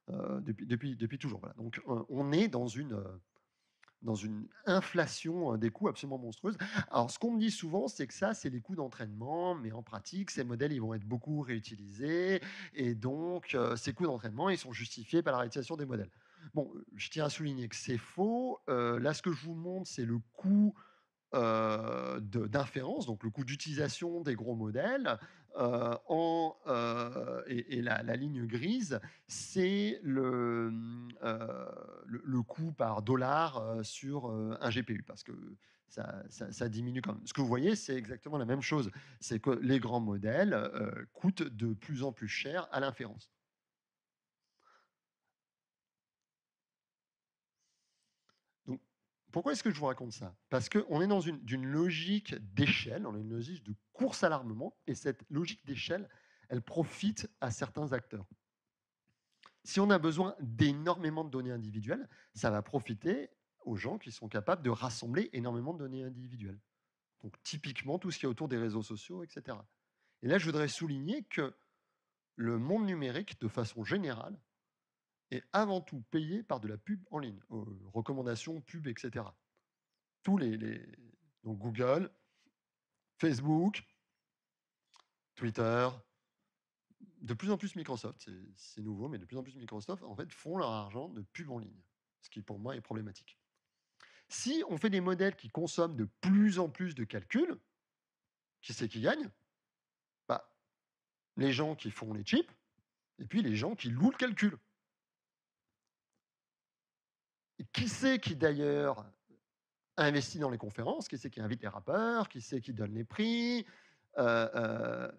depuis toujours. Voilà. Donc, on est dans une inflation des coûts absolument monstrueuse. Alors, ce qu'on me dit souvent, c'est que ça, c'est les coûts d'entraînement, mais en pratique, ces modèles, ils vont être beaucoup réutilisés, et donc ces coûts d'entraînement, ils sont justifiés par la réutilisation des modèles. Bon, je tiens à souligner que c'est faux. Là, ce que je vous montre, c'est le coût d'inférence, donc le coût d'utilisation des gros modèles. Et la ligne grise, c'est le coût par dollar sur un GPU, parce que ça diminue quand même. Ce que vous voyez, c'est exactement la même chose. C'est que les grands modèles coûtent de plus en plus cher à l'inférence. Donc, pourquoi est-ce que je vous raconte ça? Parce qu'on est dans d'une logique d'échelle, on a une logique de course à l'armement, et cette logique d'échelle, elle profite à certains acteurs. Si on a besoin d'énormément de données individuelles, ça va profiter aux gens qui sont capables de rassembler énormément de données individuelles. Donc typiquement tout ce qui est autour des réseaux sociaux, etc. Et là, je voudrais souligner que le monde numérique, de façon générale, est avant tout payé par de la pub en ligne, recommandations, pub, etc. Tous donc Google, Facebook, Twitter, de plus en plus Microsoft, c'est nouveau, mais de plus en plus Microsoft, en fait, font leur argent de pub en ligne, ce qui pour moi est problématique. Si on fait des modèles qui consomment de plus en plus de calculs, qui c'est qui gagne? Bah, les gens qui font les chips, et puis les gens qui louent le calcul. Et qui c'est qui d'ailleurs investit dans les conférences? Qui c'est qui invite les rappeurs? Qui c'est qui donne les prix? Euh, euh,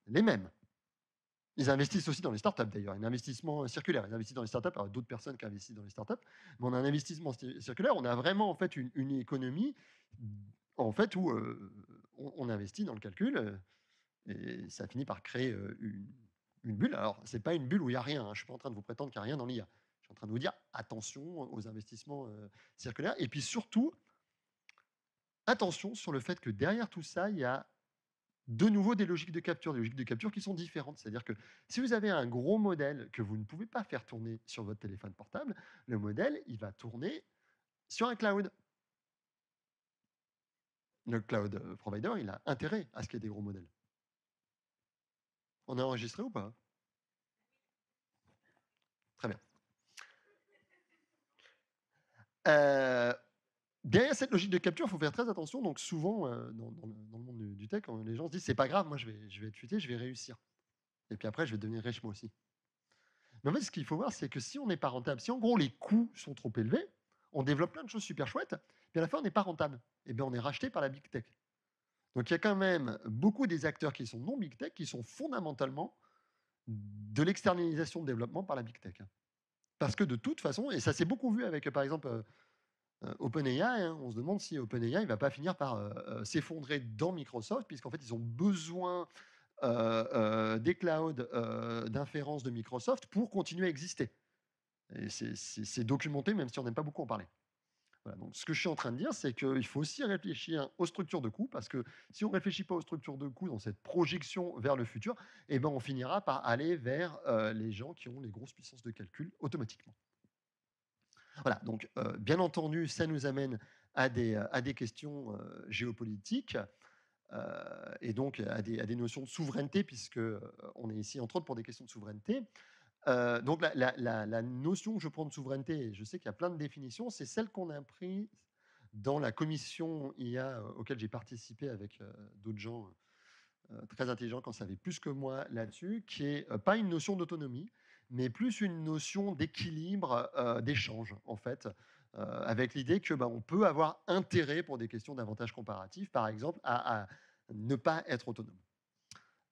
les mêmes. Ils investissent aussi dans les startups d'ailleurs, un investissement circulaire. Ils investissent dans les startups, alors d'autres personnes qui investissent dans les startups, mais on a un investissement circulaire. On a vraiment en fait une économie en fait où on investit dans le calcul et ça finit par créer une bulle. Alors c'est pas une bulle où il y a rien, hein. Je suis pas en train de vous prétendre qu'il n'y a rien dans l'IA. Je suis en train de vous dire attention aux investissements circulaires, et puis surtout attention sur le fait que derrière tout ça, il y a de nouveau des logiques de capture qui sont différentes. C'est-à-dire que si vous avez un gros modèle que vous ne pouvez pas faire tourner sur votre téléphone portable, le modèle, il va tourner sur un cloud. Le cloud provider, il a intérêt à ce qu'il y ait des gros modèles. On a enregistré ou pas? Très bien. Derrière cette logique de capture, il faut faire très attention. Donc souvent, dans le monde du tech, les gens se disent, c'est pas grave, moi je vais être futé, je vais réussir. Et puis après, je vais devenir riche moi aussi. Mais en fait, ce qu'il faut voir, c'est que si on n'est pas rentable, si en gros les coûts sont trop élevés, on développe plein de choses super chouettes, puis à la fin, on n'est pas rentable. Et bien, on est racheté par la big tech. Donc, il y a quand même beaucoup des acteurs qui sont non big tech, qui sont fondamentalement de l'externalisation de développement par la big tech, hein. Parce que de toute façon, et ça s'est beaucoup vu avec, par exemple, OpenAI, hein, on se demande si OpenAI ne va pas finir par s'effondrer dans Microsoft, puisqu'en fait, ils ont besoin des clouds d'inférence de Microsoft pour continuer à exister. Et c'est documenté, même si on n'aime pas beaucoup en parler. Voilà, donc ce que je suis en train de dire, c'est qu'il faut aussi réfléchir aux structures de coûts, parce que si on ne réfléchit pas aux structures de coûts dans cette projection vers le futur, eh ben on finira par aller vers les gens qui ont les grosses puissances de calcul automatiquement. Voilà, donc bien entendu, ça nous amène à des questions géopolitiques et donc à des notions de souveraineté, puisque on est ici entre autres pour des questions de souveraineté. Donc la notion que je prends de souveraineté, et je sais qu'il y a plein de définitions, c'est celle qu'on a pris dans la commission IA auquel j'ai participé avec d'autres gens très intelligents qui en savaient plus que moi là-dessus, qui est pas une notion d'autonomie, mais plus une notion d'équilibre, d'échange, en fait, avec l'idée que on peut avoir intérêt pour des questions d'avantages comparatifs, par exemple, à ne pas être autonome.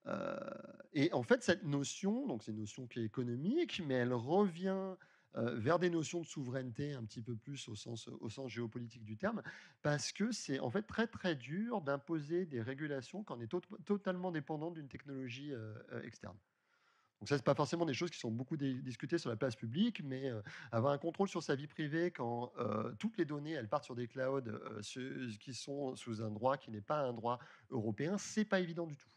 Euh, et en fait, cette notion, donc c'est une notion qui est économique, mais elle revient vers des notions de souveraineté un petit peu plus au sens géopolitique du terme, parce que c'est en fait très très dur d'imposer des régulations quand on est totalement dépendant d'une technologie externe. Donc ça, c'est pas forcément des choses qui sont beaucoup discutées sur la place publique, mais avoir un contrôle sur sa vie privée quand toutes les données elles partent sur des clouds qui sont sous un droit qui n'est pas un droit européen, c'est pas évident du tout.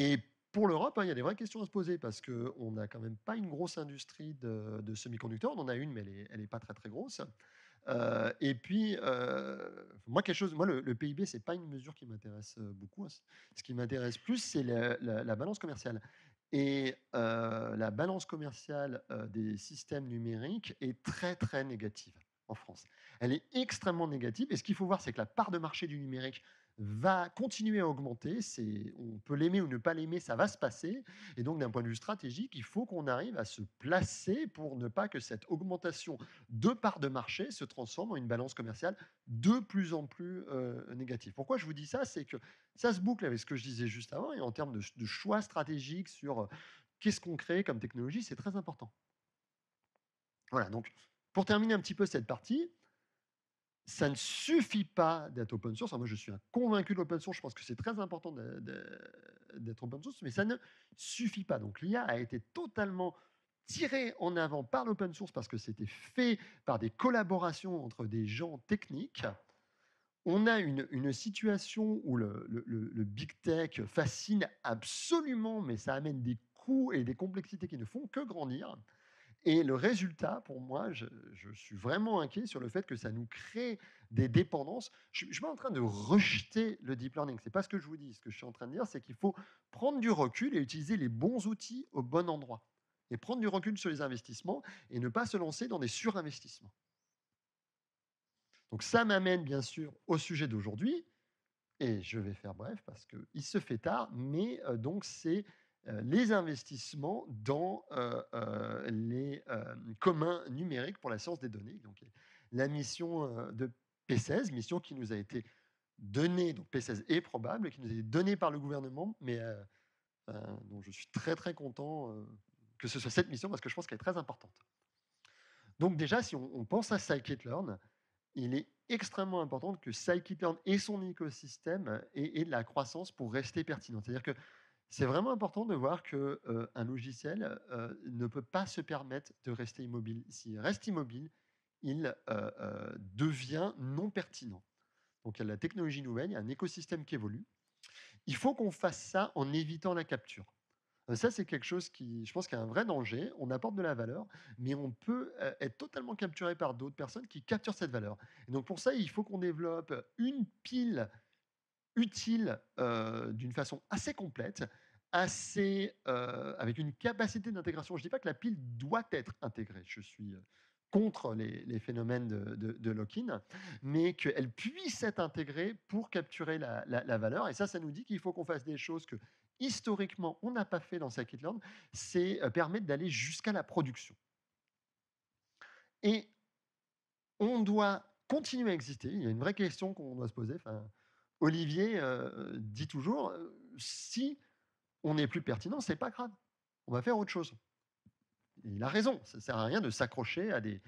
Et pour l'Europe, hein, il y a des vraies questions à se poser parce qu'on n'a quand même pas une grosse industrie de semi-conducteurs. On en a une, mais elle est pas très très grosse. Et puis, moi, le PIB, c'est pas une mesure qui m'intéresse beaucoup, hein. Ce qui m'intéresse plus, c'est la balance commerciale. Et la balance commerciale des systèmes numériques est très très négative en France. Elle est extrêmement négative. Et ce qu'il faut voir, c'est que la part de marché du numérique va continuer à augmenter. On peut l'aimer ou ne pas l'aimer, ça va se passer. Et donc, d'un point de vue stratégique, il faut qu'on arrive à se placer pour ne pas que cette augmentation de part de marché se transforme en une balance commerciale de plus en plus négative. Pourquoi je vous dis ça? C'est que ça se boucle avec ce que je disais juste avant, et en termes de choix stratégiques sur qu'est-ce qu'on crée comme technologie, c'est très important. Voilà, donc pour terminer un petit peu cette partie, ça ne suffit pas d'être open source. Alors moi, je suis un convaincu de l'open source. Je pense que c'est très important d'être open source, mais ça ne suffit pas. Donc l'IA a été totalement tirée en avant par l'open source parce que c'était fait par des collaborations entre des gens techniques. On a une situation où le big tech fascine absolument, mais ça amène des coûts et des complexités qui ne font que grandir. Et le résultat, pour moi, je suis vraiment inquiet sur le fait que ça nous crée des dépendances. Je ne suis pas en train de rejeter le deep learning. Ce n'est pas ce que je vous dis. Ce que je suis en train de dire, c'est qu'il faut prendre du recul et utiliser les bons outils au bon endroit. Et prendre du recul sur les investissements et ne pas se lancer dans des surinvestissements. Donc ça m'amène bien sûr au sujet d'aujourd'hui. Et je vais faire bref parce qu'il se fait tard, mais donc c'est les investissements dans les communs numériques pour la science des données. Donc la mission de P16, mission qui nous a été donnée, donc P16 est probable, qui nous a été donnée par le gouvernement, mais dont je suis très très content que ce soit cette mission parce que je pense qu'elle est très importante. Donc déjà, si on pense à scikit-learn, il est extrêmement important que scikit-learn et son écosystème aient de la croissance pour rester pertinent. C'est-à-dire que c'est vraiment important de voir qu'un logiciel ne peut pas se permettre de rester immobile. S'il reste immobile, il devient non pertinent. Donc il y a de la technologie nouvelle, il y a un écosystème qui évolue. Il faut qu'on fasse ça en évitant la capture. Ça, c'est quelque chose qui, je pense, qu'il y a un vrai danger. On apporte de la valeur, mais on peut être totalement capturé par d'autres personnes qui capturent cette valeur. Et donc, pour ça, il faut qu'on développe une pile utile d'une façon assez complète, avec une capacité d'intégration. Je ne dis pas que la pile doit être intégrée. Je suis contre les phénomènes de lock-in, mais qu'elle puisse être intégrée pour capturer la valeur. Et ça nous dit qu'il faut qu'on fasse des choses que historiquement on n'a pas fait dans scikit-learn, c'est permettre d'aller jusqu'à la production. Et on doit continuer à exister. Il y a une vraie question qu'on doit se poser. Enfin, Olivier dit toujours, si on n'est plus pertinent, c'est pas grave. On va faire autre chose. Et il a raison, ça sert à rien de s'accrocher à des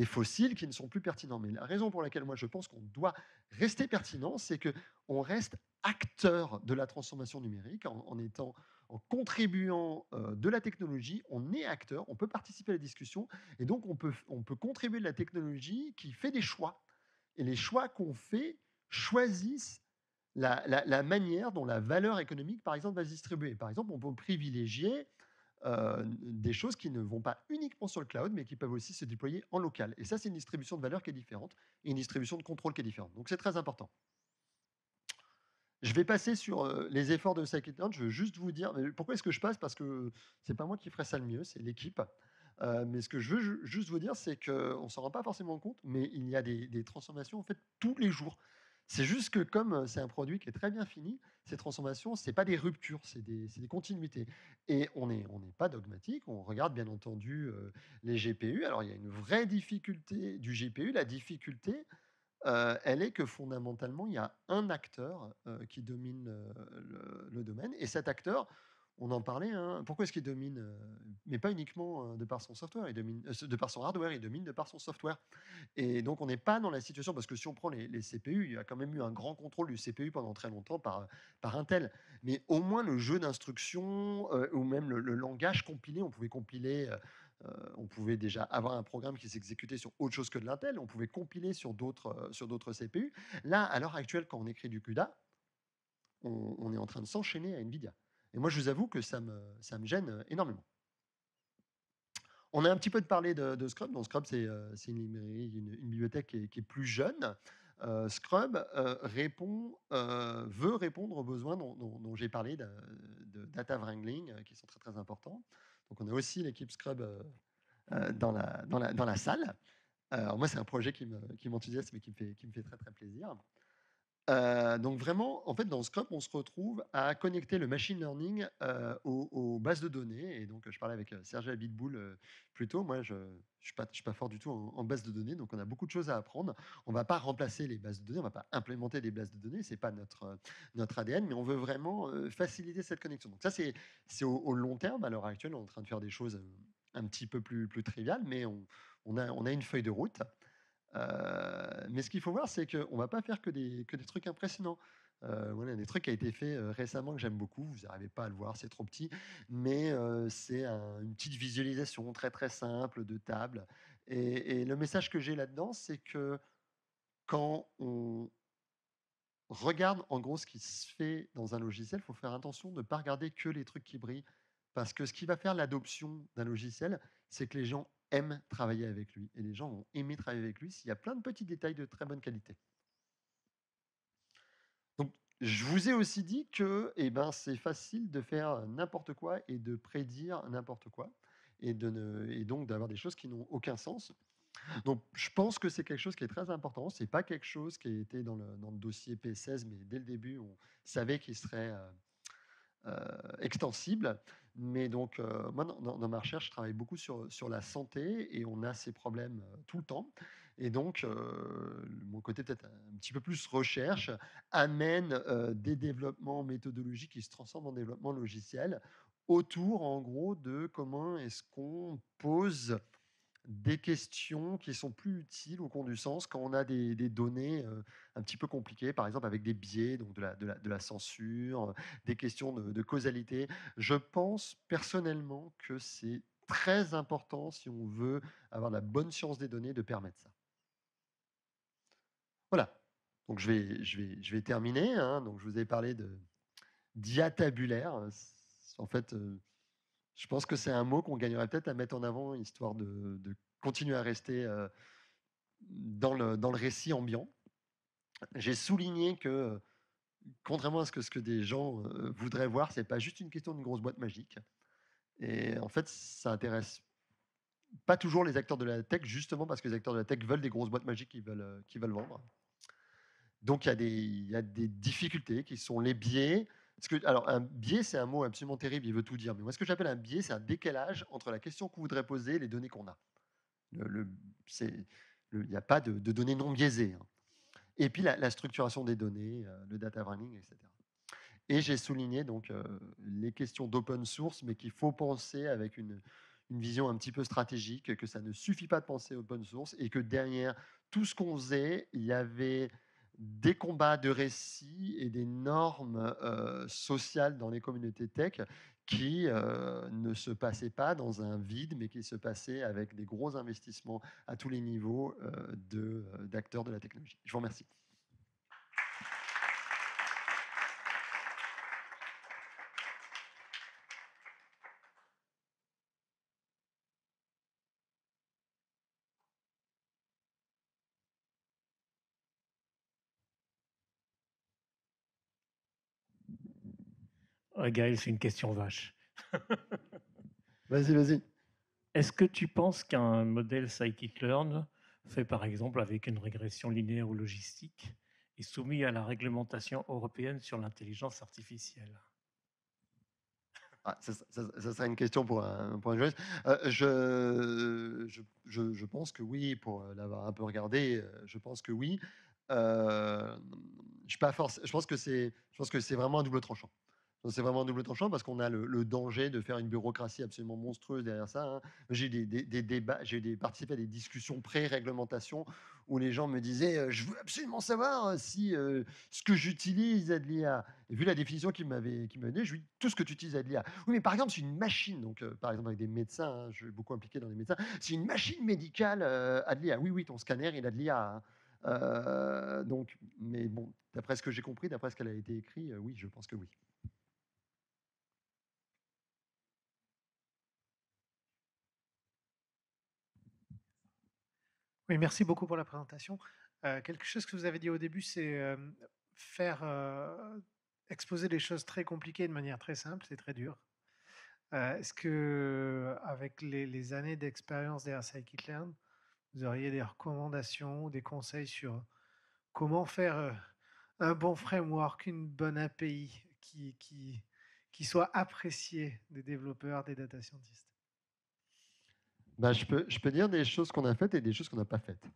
fossiles qui ne sont plus pertinents. Mais la raison pour laquelle moi je pense qu'on doit rester pertinent, c'est que on reste acteur de la transformation numérique en contribuant de la technologie, on est acteur, on peut participer à la discussion et donc on peut contribuer de la technologie qui fait des choix. Et les choix qu'on fait choisissent la manière dont la valeur économique, par exemple, va se distribuer. Par exemple, on peut privilégier des choses qui ne vont pas uniquement sur le cloud, mais qui peuvent aussi se déployer en local. Et ça, c'est une distribution de valeur qui est différente et une distribution de contrôle qui est différente. Donc, c'est très important. Je vais passer sur les efforts de scikit-learn. Je veux juste vous dire, mais pourquoi est-ce que je passe? Parce que c'est pas moi qui ferai ça le mieux, c'est l'équipe. Mais ce que je veux juste vous dire, c'est qu'on ne s'en rend pas forcément compte, mais il y a des transformations en fait tous les jours. C'est juste que comme c'est un produit qui est très bien fini, ces transformations, ce n'est pas des ruptures, c'est des continuités. Et on n'est pas dogmatique, on regarde bien entendu les GPU. Alors il y a une vraie difficulté du GPU. La difficulté, elle est que fondamentalement, il y a un acteur qui domine le domaine. Et cet acteur, on en parlait, hein, pourquoi est-ce qu'il domine mais pas uniquement de par son software, il domine, de par son hardware, il domine de par son software. Et donc, on n'est pas dans la situation, parce que si on prend les CPU, il y a quand même eu un grand contrôle du CPU pendant très longtemps par Intel. Mais au moins, le jeu d'instruction ou même le langage compilé, on pouvait compiler. On pouvait déjà avoir un programme qui s'exécutait sur autre chose que de l'Intel, on pouvait compiler sur d'autres CPU. Là, à l'heure actuelle, quand on écrit du CUDA, on est en train de s'enchaîner à NVIDIA. Et moi, je vous avoue que ça me gêne énormément. On a un petit peu parlé de Scrub. Donc, Scrub, c'est une librairie, une bibliothèque qui est plus jeune. Scrub veut répondre aux besoins dont j'ai parlé de data wrangling, qui sont très très importants. Donc, on a aussi l'équipe Scrub dans la salle. Alors moi, c'est un projet qui m'enthousiasme et qui me fait très très plaisir. Donc vraiment, en fait, dans Scrub, on se retrouve à connecter le machine learning aux bases de données. Et donc, je parlais avec Serge Abitboul plus tôt. Moi, je ne suis pas fort du tout en base de données, donc on a beaucoup de choses à apprendre. On ne va pas remplacer les bases de données, on ne va pas implémenter des bases de données, ce n'est pas notre ADN, mais on veut vraiment faciliter cette connexion. Donc ça, c'est au long terme. À l'heure actuelle, on est en train de faire des choses un petit peu plus triviales, mais on a une feuille de route. Mais ce qu'il faut voir, c'est qu'on ne va pas faire que des trucs impressionnants. Voilà, des trucs qui a été fait récemment que j'aime beaucoup. Vous n'arrivez pas à le voir, c'est trop petit, mais c'est une petite visualisation très très simple de table. Et le message que j'ai là-dedans, c'est que quand on regarde en gros ce qui se fait dans un logiciel, il faut faire attention de ne pas regarder que les trucs qui brillent. Parce que ce qui va faire l'adoption d'un logiciel, c'est que les gens aiment travailler avec lui. Et les gens vont aimer travailler avec lui s'il y a plein de petits détails de très bonne qualité. Donc, je vous ai aussi dit que c'est facile de faire n'importe quoi et de prédire n'importe quoi. Et donc d'avoir des choses qui n'ont aucun sens. Donc, je pense que c'est quelque chose qui est très important. C'est pas quelque chose qui a été dans le dossier P16, mais dès le début, on savait qu'il serait extensible. Mais donc, moi, dans ma recherche, je travaille beaucoup sur la santé et on a ces problèmes tout le temps. Et donc, mon côté peut-être un petit peu plus recherche amène des développements méthodologiques qui se transforment en développement logiciel autour, en gros, de comment est-ce qu'on pose des questions qui sont plus utiles ou qui ont du sens quand on a des données un petit peu compliquées, par exemple avec des biais, donc de la censure, des questions de causalité. Je pense personnellement que c'est très important si on veut avoir la bonne science des données de permettre ça. Voilà. Donc je vais terminer, hein. Donc je vous ai parlé de diatabulaire. En fait, je pense que c'est un mot qu'on gagnerait peut-être à mettre en avant, histoire de continuer à rester dans le récit ambiant. J'ai souligné que, contrairement à ce que des gens voudraient voir, c'est pas juste une question d'une grosse boîte magique. Et en fait, ça intéresse pas toujours les acteurs de la tech, justement parce que les acteurs de la tech veulent des grosses boîtes magiques qu'ils veulent vendre. Donc il y a des difficultés qui sont les biais. Alors, un biais, c'est un mot absolument terrible, il veut tout dire. Mais moi, ce que j'appelle un biais, c'est un décalage entre la question qu'on voudrait poser et les données qu'on a. Il n'y a pas de données non biaisées, hein. Et puis la structuration des données, le data wrangling, etc. Et j'ai souligné donc les questions d'open source, mais qu'il faut penser avec une vision un petit peu stratégique, que ça ne suffit pas de penser open source et que derrière tout ce qu'on faisait, il y avait des combats de récits et des normes sociales dans les communautés tech qui ne se passaient pas dans un vide, mais qui se passaient avec des gros investissements à tous les niveaux d'acteurs de la technologie. Je vous remercie. Gaël, c'est une question vache. Vas-y, vas-y. Est-ce que tu penses qu'un modèle scikit-learn, fait par exemple avec une régression linéaire ou logistique, est soumis à la réglementation européenne sur l'intelligence artificielle? Ah, ça serait une question pour un juriste. Je pense que oui, pour l'avoir un peu regardé, je pense que oui. Je pense que c'est vraiment un double tranchant. C'est vraiment un double tranchant parce qu'on a le danger de faire une bureaucratie absolument monstrueuse derrière ça, hein. J'ai eu des débats, participé à des discussions pré-réglementation où les gens me disaient je veux absolument savoir si ce que j'utilise a de l'IA. Et vu la définition qu'il m'avait donnée, je lui dis tout ce que tu utilises a de l'IA. Oui, mais par exemple, c'est une machine, donc par exemple avec des médecins, hein, je suis beaucoup impliqué dans les médecins, c'est une machine médicale a de l'IA. Oui, oui, ton scanner, il a de l'IA, hein. Donc, mais bon, d'après ce que j'ai compris, d'après ce qu'elle a été écrit, oui, je pense que oui. Oui, merci beaucoup pour la présentation. Quelque chose que vous avez dit au début, c'est faire exposer des choses très compliquées de manière très simple, c'est très dur. Est-ce que, avec les années d'expérience derrière scikit-learn, vous auriez des recommandations ou des conseils sur comment faire un bon framework, une bonne API qui soit appréciée des développeurs, des data scientists? Bah, je peux dire des choses qu'on a faites et des choses qu'on n'a pas faites.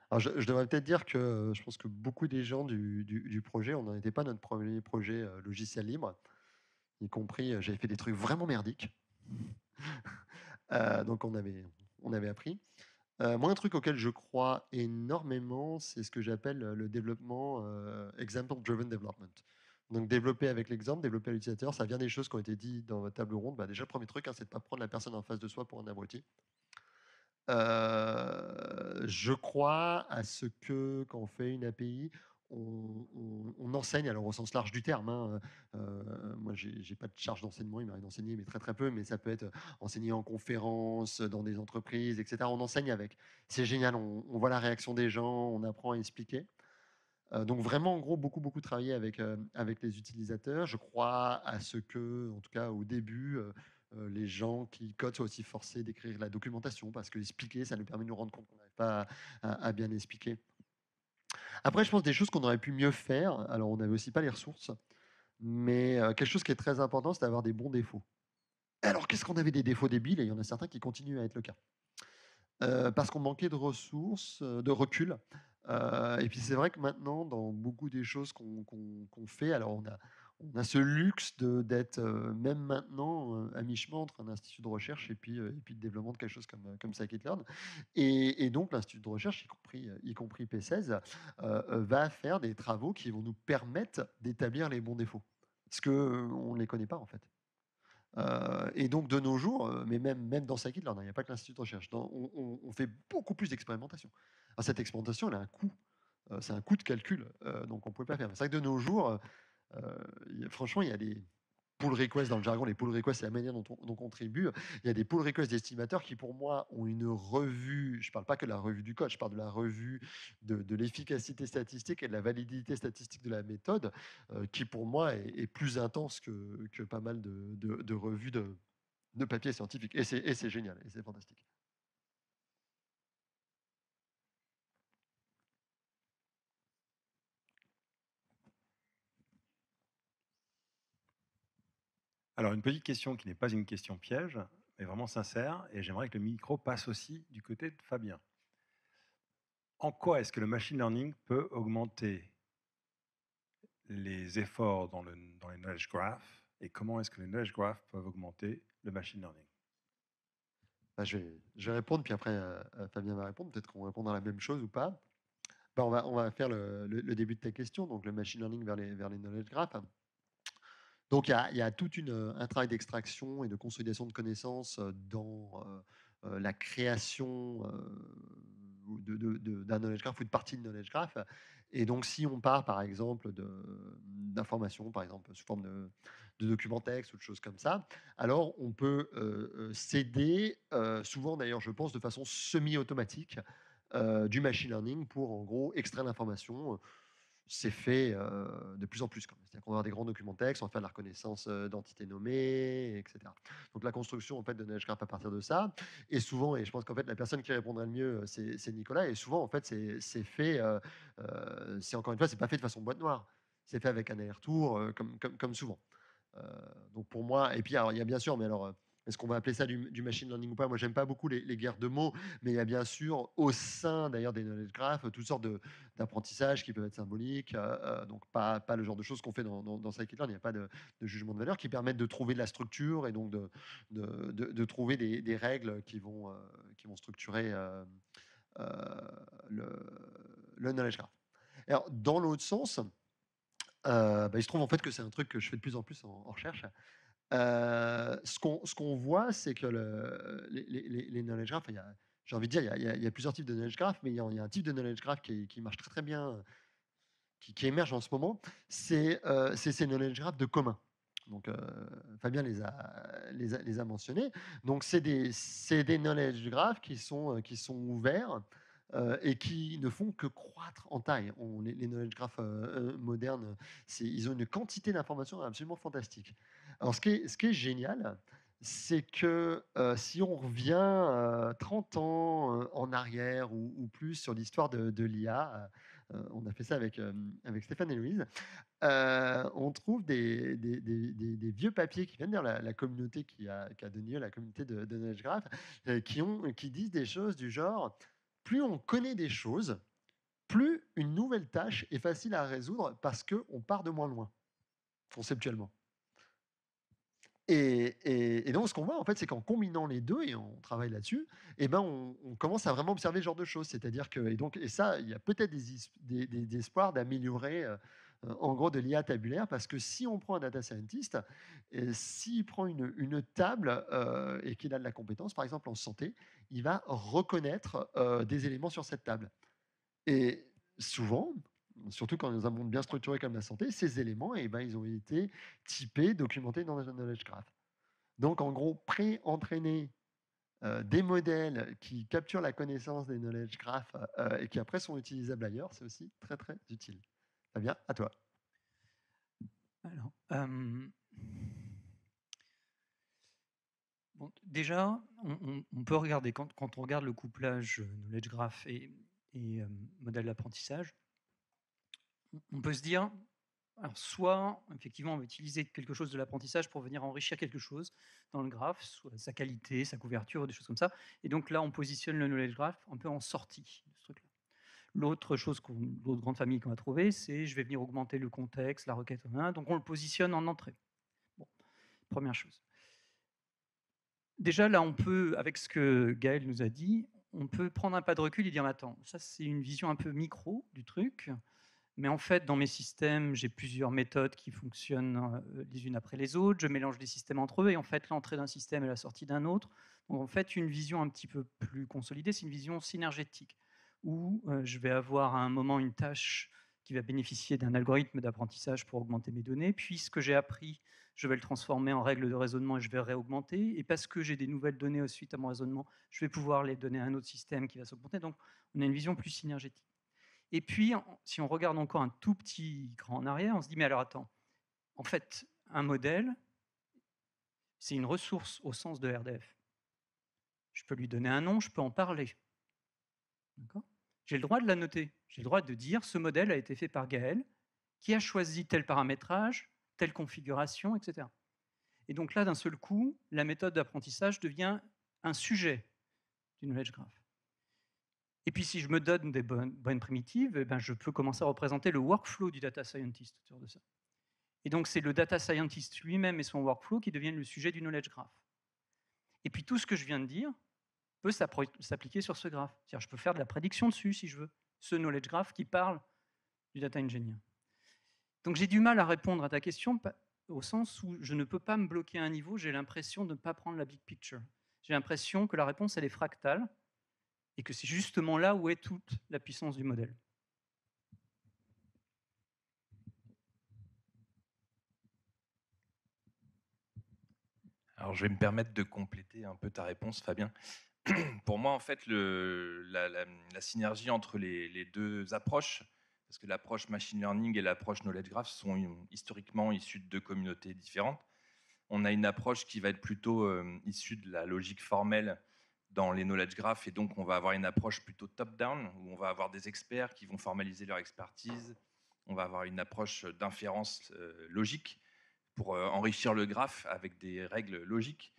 Alors, je devrais peut-être dire que je pense que beaucoup des gens du projet, on n'en était pas notre premier projet logiciel libre, y compris, j'avais fait des trucs vraiment merdiques. Donc, on avait appris. Moi, un truc auquel je crois énormément, c'est ce que j'appelle le développement example-driven development. Donc, développer avec l'exemple, développer à l'utilisateur, ça vient des choses qui ont été dites dans votre table ronde. Bah, déjà, le premier truc, hein, c'est de ne pas prendre la personne en face de soi pour un abruti. Je crois à ce que, quand on fait une API, on enseigne, alors au sens large du terme, hein. Moi, j'ai pas de charge d'enseignement, il m'arrive d'enseigner, mais très très peu, mais ça peut être enseigné en conférence, dans des entreprises, etc. On enseigne avec. C'est génial, on voit la réaction des gens, on apprend à expliquer. Donc vraiment, en gros, beaucoup travailler avec les utilisateurs. Je crois à ce que, en tout cas au début, les gens qui codent soient aussi forcés d'écrire la documentation parce que expliquer, ça nous permet de nous rendre compte qu'on n'arrive pas à bien expliquer. Après, je pense des choses qu'on aurait pu mieux faire. Alors, on n'avait aussi pas les ressources, mais quelque chose qui est très important, c'est d'avoir des bons défauts. Alors, qu'est-ce qu'on avait des défauts débiles et il y en a certains qui continuent à être le cas. Parce qu'on manquait de ressources, de recul. Et puis c'est vrai que maintenant, dans beaucoup des choses qu'on fait, alors on a ce luxe d'être même maintenant à mi-chemin entre un institut de recherche et puis le développement de quelque chose comme scikit-learn. Et donc l'institut de recherche, y compris P16, va faire des travaux qui vont nous permettre d'établir les bons défauts. Parce qu'on ne les connaît pas en fait. Et donc de nos jours, mais même dans scikit-learn, il n'y a pas que l'institut de recherche, on fait beaucoup plus d'expérimentation. Alors cette expérimentation, elle a un coût. C'est un coût de calcul, donc on ne pouvait pas faire. C'est vrai que de nos jours, franchement, il y a des pull requests dans le jargon. Les pull requests, c'est la manière dont on contribue. Il y a des pull requests d'estimateurs qui, pour moi, ont une revue. Je ne parle pas que de la revue du code, je parle de la revue de l'efficacité statistique et de la validité statistique de la méthode, qui, pour moi, est plus intense que pas mal de revues de papiers scientifiques. Et c'est génial, et c'est fantastique. Alors, une petite question qui n'est pas une question piège, mais vraiment sincère, et j'aimerais que le micro passe aussi du côté de Fabien. En quoi est-ce que le machine learning peut augmenter les efforts dans les knowledge graphs et comment est-ce que les knowledge graphs peuvent augmenter le machine learning? Bah, je vais répondre, puis après, Fabien va répondre. Peut-être qu'on répondra à la même chose ou pas. Bah, on va faire le début de ta question, donc le machine learning vers les knowledge graphs. Donc, il y a tout un travail d'extraction et de consolidation de connaissances dans la création d'un knowledge graph ou de partie de knowledge graph. Et donc, si on part, par exemple, d'informations, par exemple, sous forme de documents texte ou de choses comme ça, alors on peut s'aider, souvent d'ailleurs, je pense, de façon semi-automatique, du machine learning pour, en gros, extraire l'information. C'est fait de plus en plus. C'est-à-dire qu'on va avoir des grands documents texte, on va faire de la reconnaissance d'entités nommées, etc. Donc la construction en fait, de knowledge graph à partir de ça. Et souvent, et je pense qu'en fait la personne qui répondrait le mieux, c'est Nicolas. Et souvent, en fait, c'est fait, c'est encore une fois, c'est pas fait de façon boîte noire. C'est fait avec un aller-retour, comme souvent. Donc pour moi, et puis alors, il y a bien sûr, mais alors, est-ce qu'on va appeler ça du machine learning ou pas? Moi, j'aime pas beaucoup les guerres de mots, mais il y a bien sûr au sein d'ailleurs des knowledge graphs toutes sortes d'apprentissages qui peuvent être symboliques, donc pas le genre de choses qu'on fait dans Scikit-learn. Il n'y a pas de jugement de valeur qui permettent de trouver de la structure et donc de trouver des règles qui vont structurer euh, le, le knowledge graph. Alors, dans l'autre sens, bah, il se trouve en fait que c'est un truc que je fais de plus en plus en recherche. Ce qu'on voit, c'est que les knowledge graphs, j'ai envie de dire, il y a plusieurs types de knowledge graph, mais il y a un type de knowledge graph qui marche très très bien, qui émerge en ce moment, c'est ces knowledge graphs de commun. Donc, Fabien les a mentionnés. Donc, c'est des knowledge graphs qui sont ouverts et qui ne font que croître en taille. Les knowledge graphs modernes, ils ont une quantité d'informations absolument fantastique. Alors, ce qui est génial, c'est que si on revient 30 ans en arrière ou plus sur l'histoire de l'IA, on a fait ça avec Stéphane et Louise, on trouve des vieux papiers qui viennent de la communauté qui a donné lieu à la communauté de Knowledge Graph, qui disent des choses du genre, plus on connaît des choses, plus une nouvelle tâche est facile à résoudre parce qu'on part de moins loin, conceptuellement. Et donc, ce qu'on voit, en fait, c'est qu'en combinant les deux, et on travaille là-dessus, eh ben, on commence à vraiment observer ce genre de choses. C'est-à-dire que, et ça, il y a peut-être des espoirs d'améliorer, en gros, de l'IA tabulaire, parce que si on prend un data scientist, s'il prend une table et qu'il a de la compétence, par exemple en santé, il va reconnaître des éléments sur cette table. Et souvent, surtout quand dans un monde bien structuré comme la santé, ces éléments, eh ben, ils ont été typés, documentés dans un knowledge graph. Donc, en gros, pré-entraîner des modèles qui capturent la connaissance des knowledge graphs et qui après sont utilisables ailleurs, c'est aussi très, très utile. Fabien, à toi. Alors, bon, déjà, on peut regarder, quand on regarde le couplage knowledge graph et modèle d'apprentissage, on peut se dire, alors soit effectivement on va utiliser quelque chose de l'apprentissage pour venir enrichir quelque chose dans le graphe, soit sa qualité, sa couverture, des choses comme ça. Et donc là, on positionne le knowledge graph un peu en sortie de ce truc-là. L'autre grande famille qu'on va trouver, c'est je vais venir augmenter le contexte, la requête, donc on le positionne en entrée. Bon, première chose. Déjà là, on peut, avec ce que Gaël nous a dit, on peut prendre un pas de recul et dire attends, ça c'est une vision un peu micro du truc. Mais en fait, dans mes systèmes, j'ai plusieurs méthodes qui fonctionnent les unes après les autres. Je mélange les systèmes entre eux et en fait, l'entrée d'un système et la sortie d'un autre. Donc en fait, une vision un petit peu plus consolidée, c'est une vision synergétique où je vais avoir à un moment une tâche qui va bénéficier d'un algorithme d'apprentissage pour augmenter mes données. Puis ce que j'ai appris, je vais le transformer en règle de raisonnement et je vais réaugmenter. Et parce que j'ai des nouvelles données suite à mon raisonnement, je vais pouvoir les donner à un autre système qui va s'augmenter. Donc on a une vision plus synergétique. Et puis, si on regarde encore un tout petit cran en arrière, on se dit, mais alors attends, en fait, un modèle, c'est une ressource au sens de RDF. Je peux lui donner un nom, je peux en parler. J'ai le droit de la noter. J'ai le droit de dire, ce modèle a été fait par Gaël, qui a choisi tel paramétrage, telle configuration, etc. Et donc là, d'un seul coup, la méthode d'apprentissage devient un sujet du knowledge graph. Et puis, si je me donne des bonnes primitives, eh ben, je peux commencer à représenter le workflow du data scientist autour de ça. Et donc, c'est le data scientist lui-même et son workflow qui deviennent le sujet du knowledge graph. Et puis, tout ce que je viens de dire peut s'appliquer sur ce graphe. C'est-à-dire, je peux faire de la prédiction dessus, si je veux. Ce knowledge graph qui parle du data engineer. Donc, j'ai du mal à répondre à ta question au sens où je ne peux pas me bloquer à un niveau, j'ai l'impression de ne pas prendre la big picture. J'ai l'impression que la réponse, elle est fractale, et que c'est justement là où est toute la puissance du modèle. Alors, je vais me permettre de compléter un peu ta réponse, Fabien. Pour moi, en fait, la synergie entre les deux approches, parce que l'approche machine learning et l'approche knowledge graph sont historiquement issues de deux communautés différentes. On a une approche qui va être plutôt issue de la logique formelle dans les knowledge graph, et donc on va avoir une approche plutôt top-down, où on va avoir des experts qui vont formaliser leur expertise. On va avoir une approche d'inférence logique pour enrichir le graphe avec des règles logiques.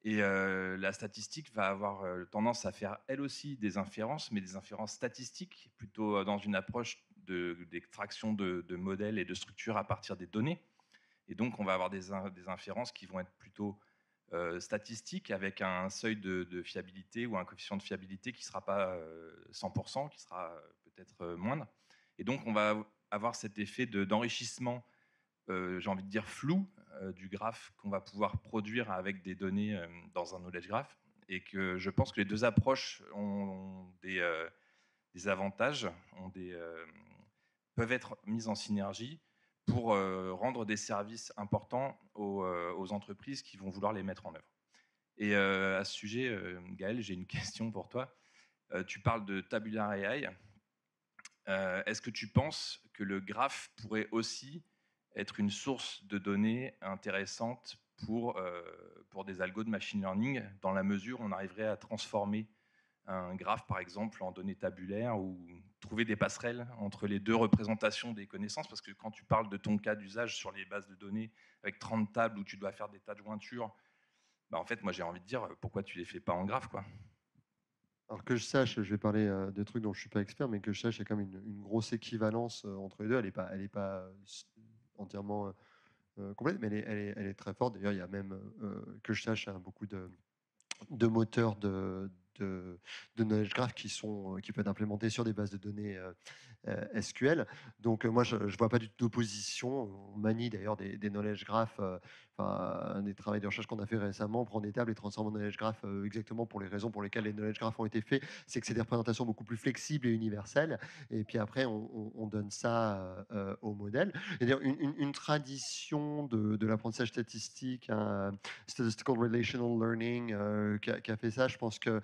Et la statistique va avoir tendance à faire elle aussi des inférences, mais des inférences statistiques, plutôt dans une approche d'extraction de modèles et de structures à partir des données. Et donc, on va avoir des inférences qui vont être plutôt statistiques, avec un seuil de fiabilité ou un coefficient de fiabilité qui ne sera pas 100%, qui sera peut-être moindre. Et donc, on va avoir cet effet d'enrichissement, j'ai envie de dire flou, du graphe qu'on va pouvoir produire avec des données dans un knowledge graph. Et que je pense que les deux approches ont des avantages, peuvent être mises en synergie pour rendre des services importants aux entreprises qui vont vouloir les mettre en œuvre. Et à ce sujet, Gaël, j'ai une question pour toi. Tu parles de Tabular AI. Est-ce que tu penses que le graphe pourrait aussi être une source de données intéressante pour des algos de machine learning, dans la mesure où on arriverait à transformer un graphe, par exemple, en données tabulaires, ou trouver des passerelles entre les deux représentations des connaissances? Parce que quand tu parles de ton cas d'usage sur les bases de données avec 30 tables où tu dois faire des tas de jointures, bah en fait, moi j'ai envie de dire, pourquoi tu les fais pas en graphe, quoi? Alors que je sache, je vais parler de trucs dont je suis pas expert, mais que je sache, il y a quand même une grosse équivalence entre les deux. Elle est pas entièrement complète, mais elle est très forte. D'ailleurs, il y a même, que je sache, hein, beaucoup de moteurs de knowledge graph qui peuvent être implémentés sur des bases de données SQL. Donc moi, je ne vois pas du tout d'opposition. On manie d'ailleurs des knowledge graph, un des travaux de recherche qu'on a fait récemment, on prend des tables et transforme en knowledge graph exactement pour les raisons pour lesquelles les knowledge graph ont été faits. C'est que c'est des représentations beaucoup plus flexibles et universelles. Et puis après, on donne ça au modèle. Et d'ailleurs, une tradition de l'apprentissage statistique, hein, Statistical Relational Learning, qui a fait ça, je pense que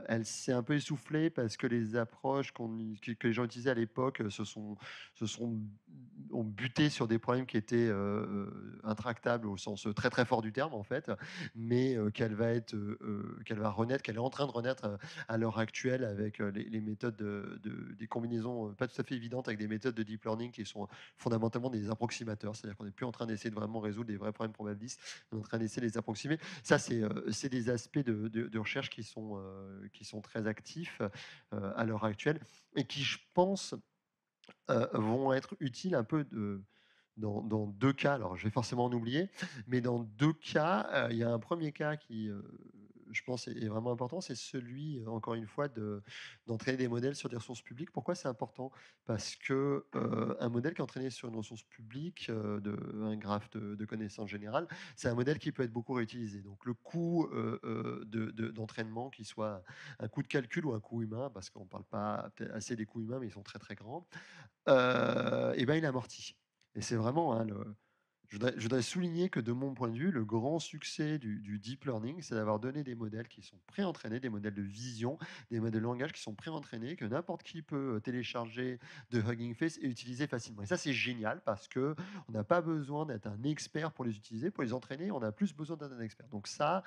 elle s'est un peu essoufflée parce que les approches que les gens utilisaient à l'époque ont buté sur des problèmes qui étaient intractables au sens très très fort du terme, en fait, mais qu'elle va renaître, qu'elle est en train de renaître à l'heure actuelle avec les méthodes des combinaisons pas tout à fait évidentes avec des méthodes de deep learning qui sont fondamentalement des approximateurs. C'est-à-dire qu'on n'est plus en train d'essayer de vraiment résoudre des vrais problèmes probabilistes, on est en train d'essayer de les approximer. Ça, c'est des aspects de recherche qui sont très actifs à l'heure actuelle et qui, je pense, vont être utiles un peu dans deux cas. Alors, je vais forcément en oublier, mais dans deux cas, il y a un premier cas qui, je pense, est vraiment important. C'est celui, encore une fois, d'entraîner des modèles sur des ressources publiques. Pourquoi c'est important? Parce que un modèle qui est entraîné sur une ressource publique, un graphe de connaissances générales, c'est un modèle qui peut être beaucoup réutilisé. Donc, le coût d'entraînement, qu'il soit un coût de calcul ou un coût humain, parce qu'on ne parle pas assez des coûts humains, mais ils sont très très grands, et ben, il est amorti. Et c'est vraiment, hein, je voudrais souligner que de mon point de vue, le grand succès du deep learning, c'est d'avoir donné des modèles qui sont pré-entraînés, des modèles de vision, des modèles de langage qui sont pré-entraînés, que n'importe qui peut télécharger de Hugging Face et utiliser facilement. Et ça, c'est génial parce que on n'a pas besoin d'être un expert pour les utiliser. Pour les entraîner, on a plus besoin d'être un expert. Donc ça,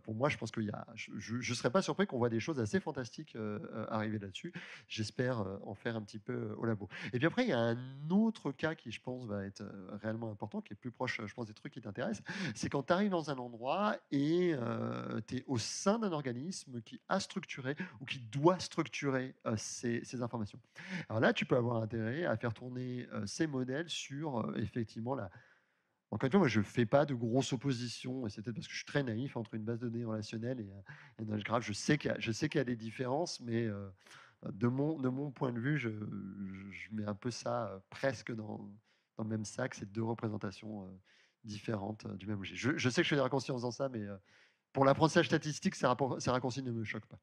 pour moi, je pense qu'il y a, je ne serais pas surpris qu'on voit des choses assez fantastiques arriver là-dessus. J'espère en faire un petit peu au labo. Et puis après, il y a un autre cas qui, je pense, va être réellement important. important, qui est plus proche, je pense, des trucs qui t'intéressent, c'est quand tu arrives dans un endroit et tu es au sein d'un organisme qui a structuré ou qui doit structurer ces informations. Alors là, tu peux avoir intérêt à faire tourner ces modèles sur effectivement la. Encore une fois, moi, je ne fais pas de grosse opposition, et c'est peut-être parce que je suis très naïf entre une base de données relationnelle et un knowledge graph. Je sais qu'il y a des différences, mais de mon point de vue, je mets un peu ça presque dans le même sac. C'est deux représentations différentes du même objet. Je sais que je fais des raccourcis en faisant ça, mais pour l'apprentissage statistique, ces raccourcis ne me choquent pas.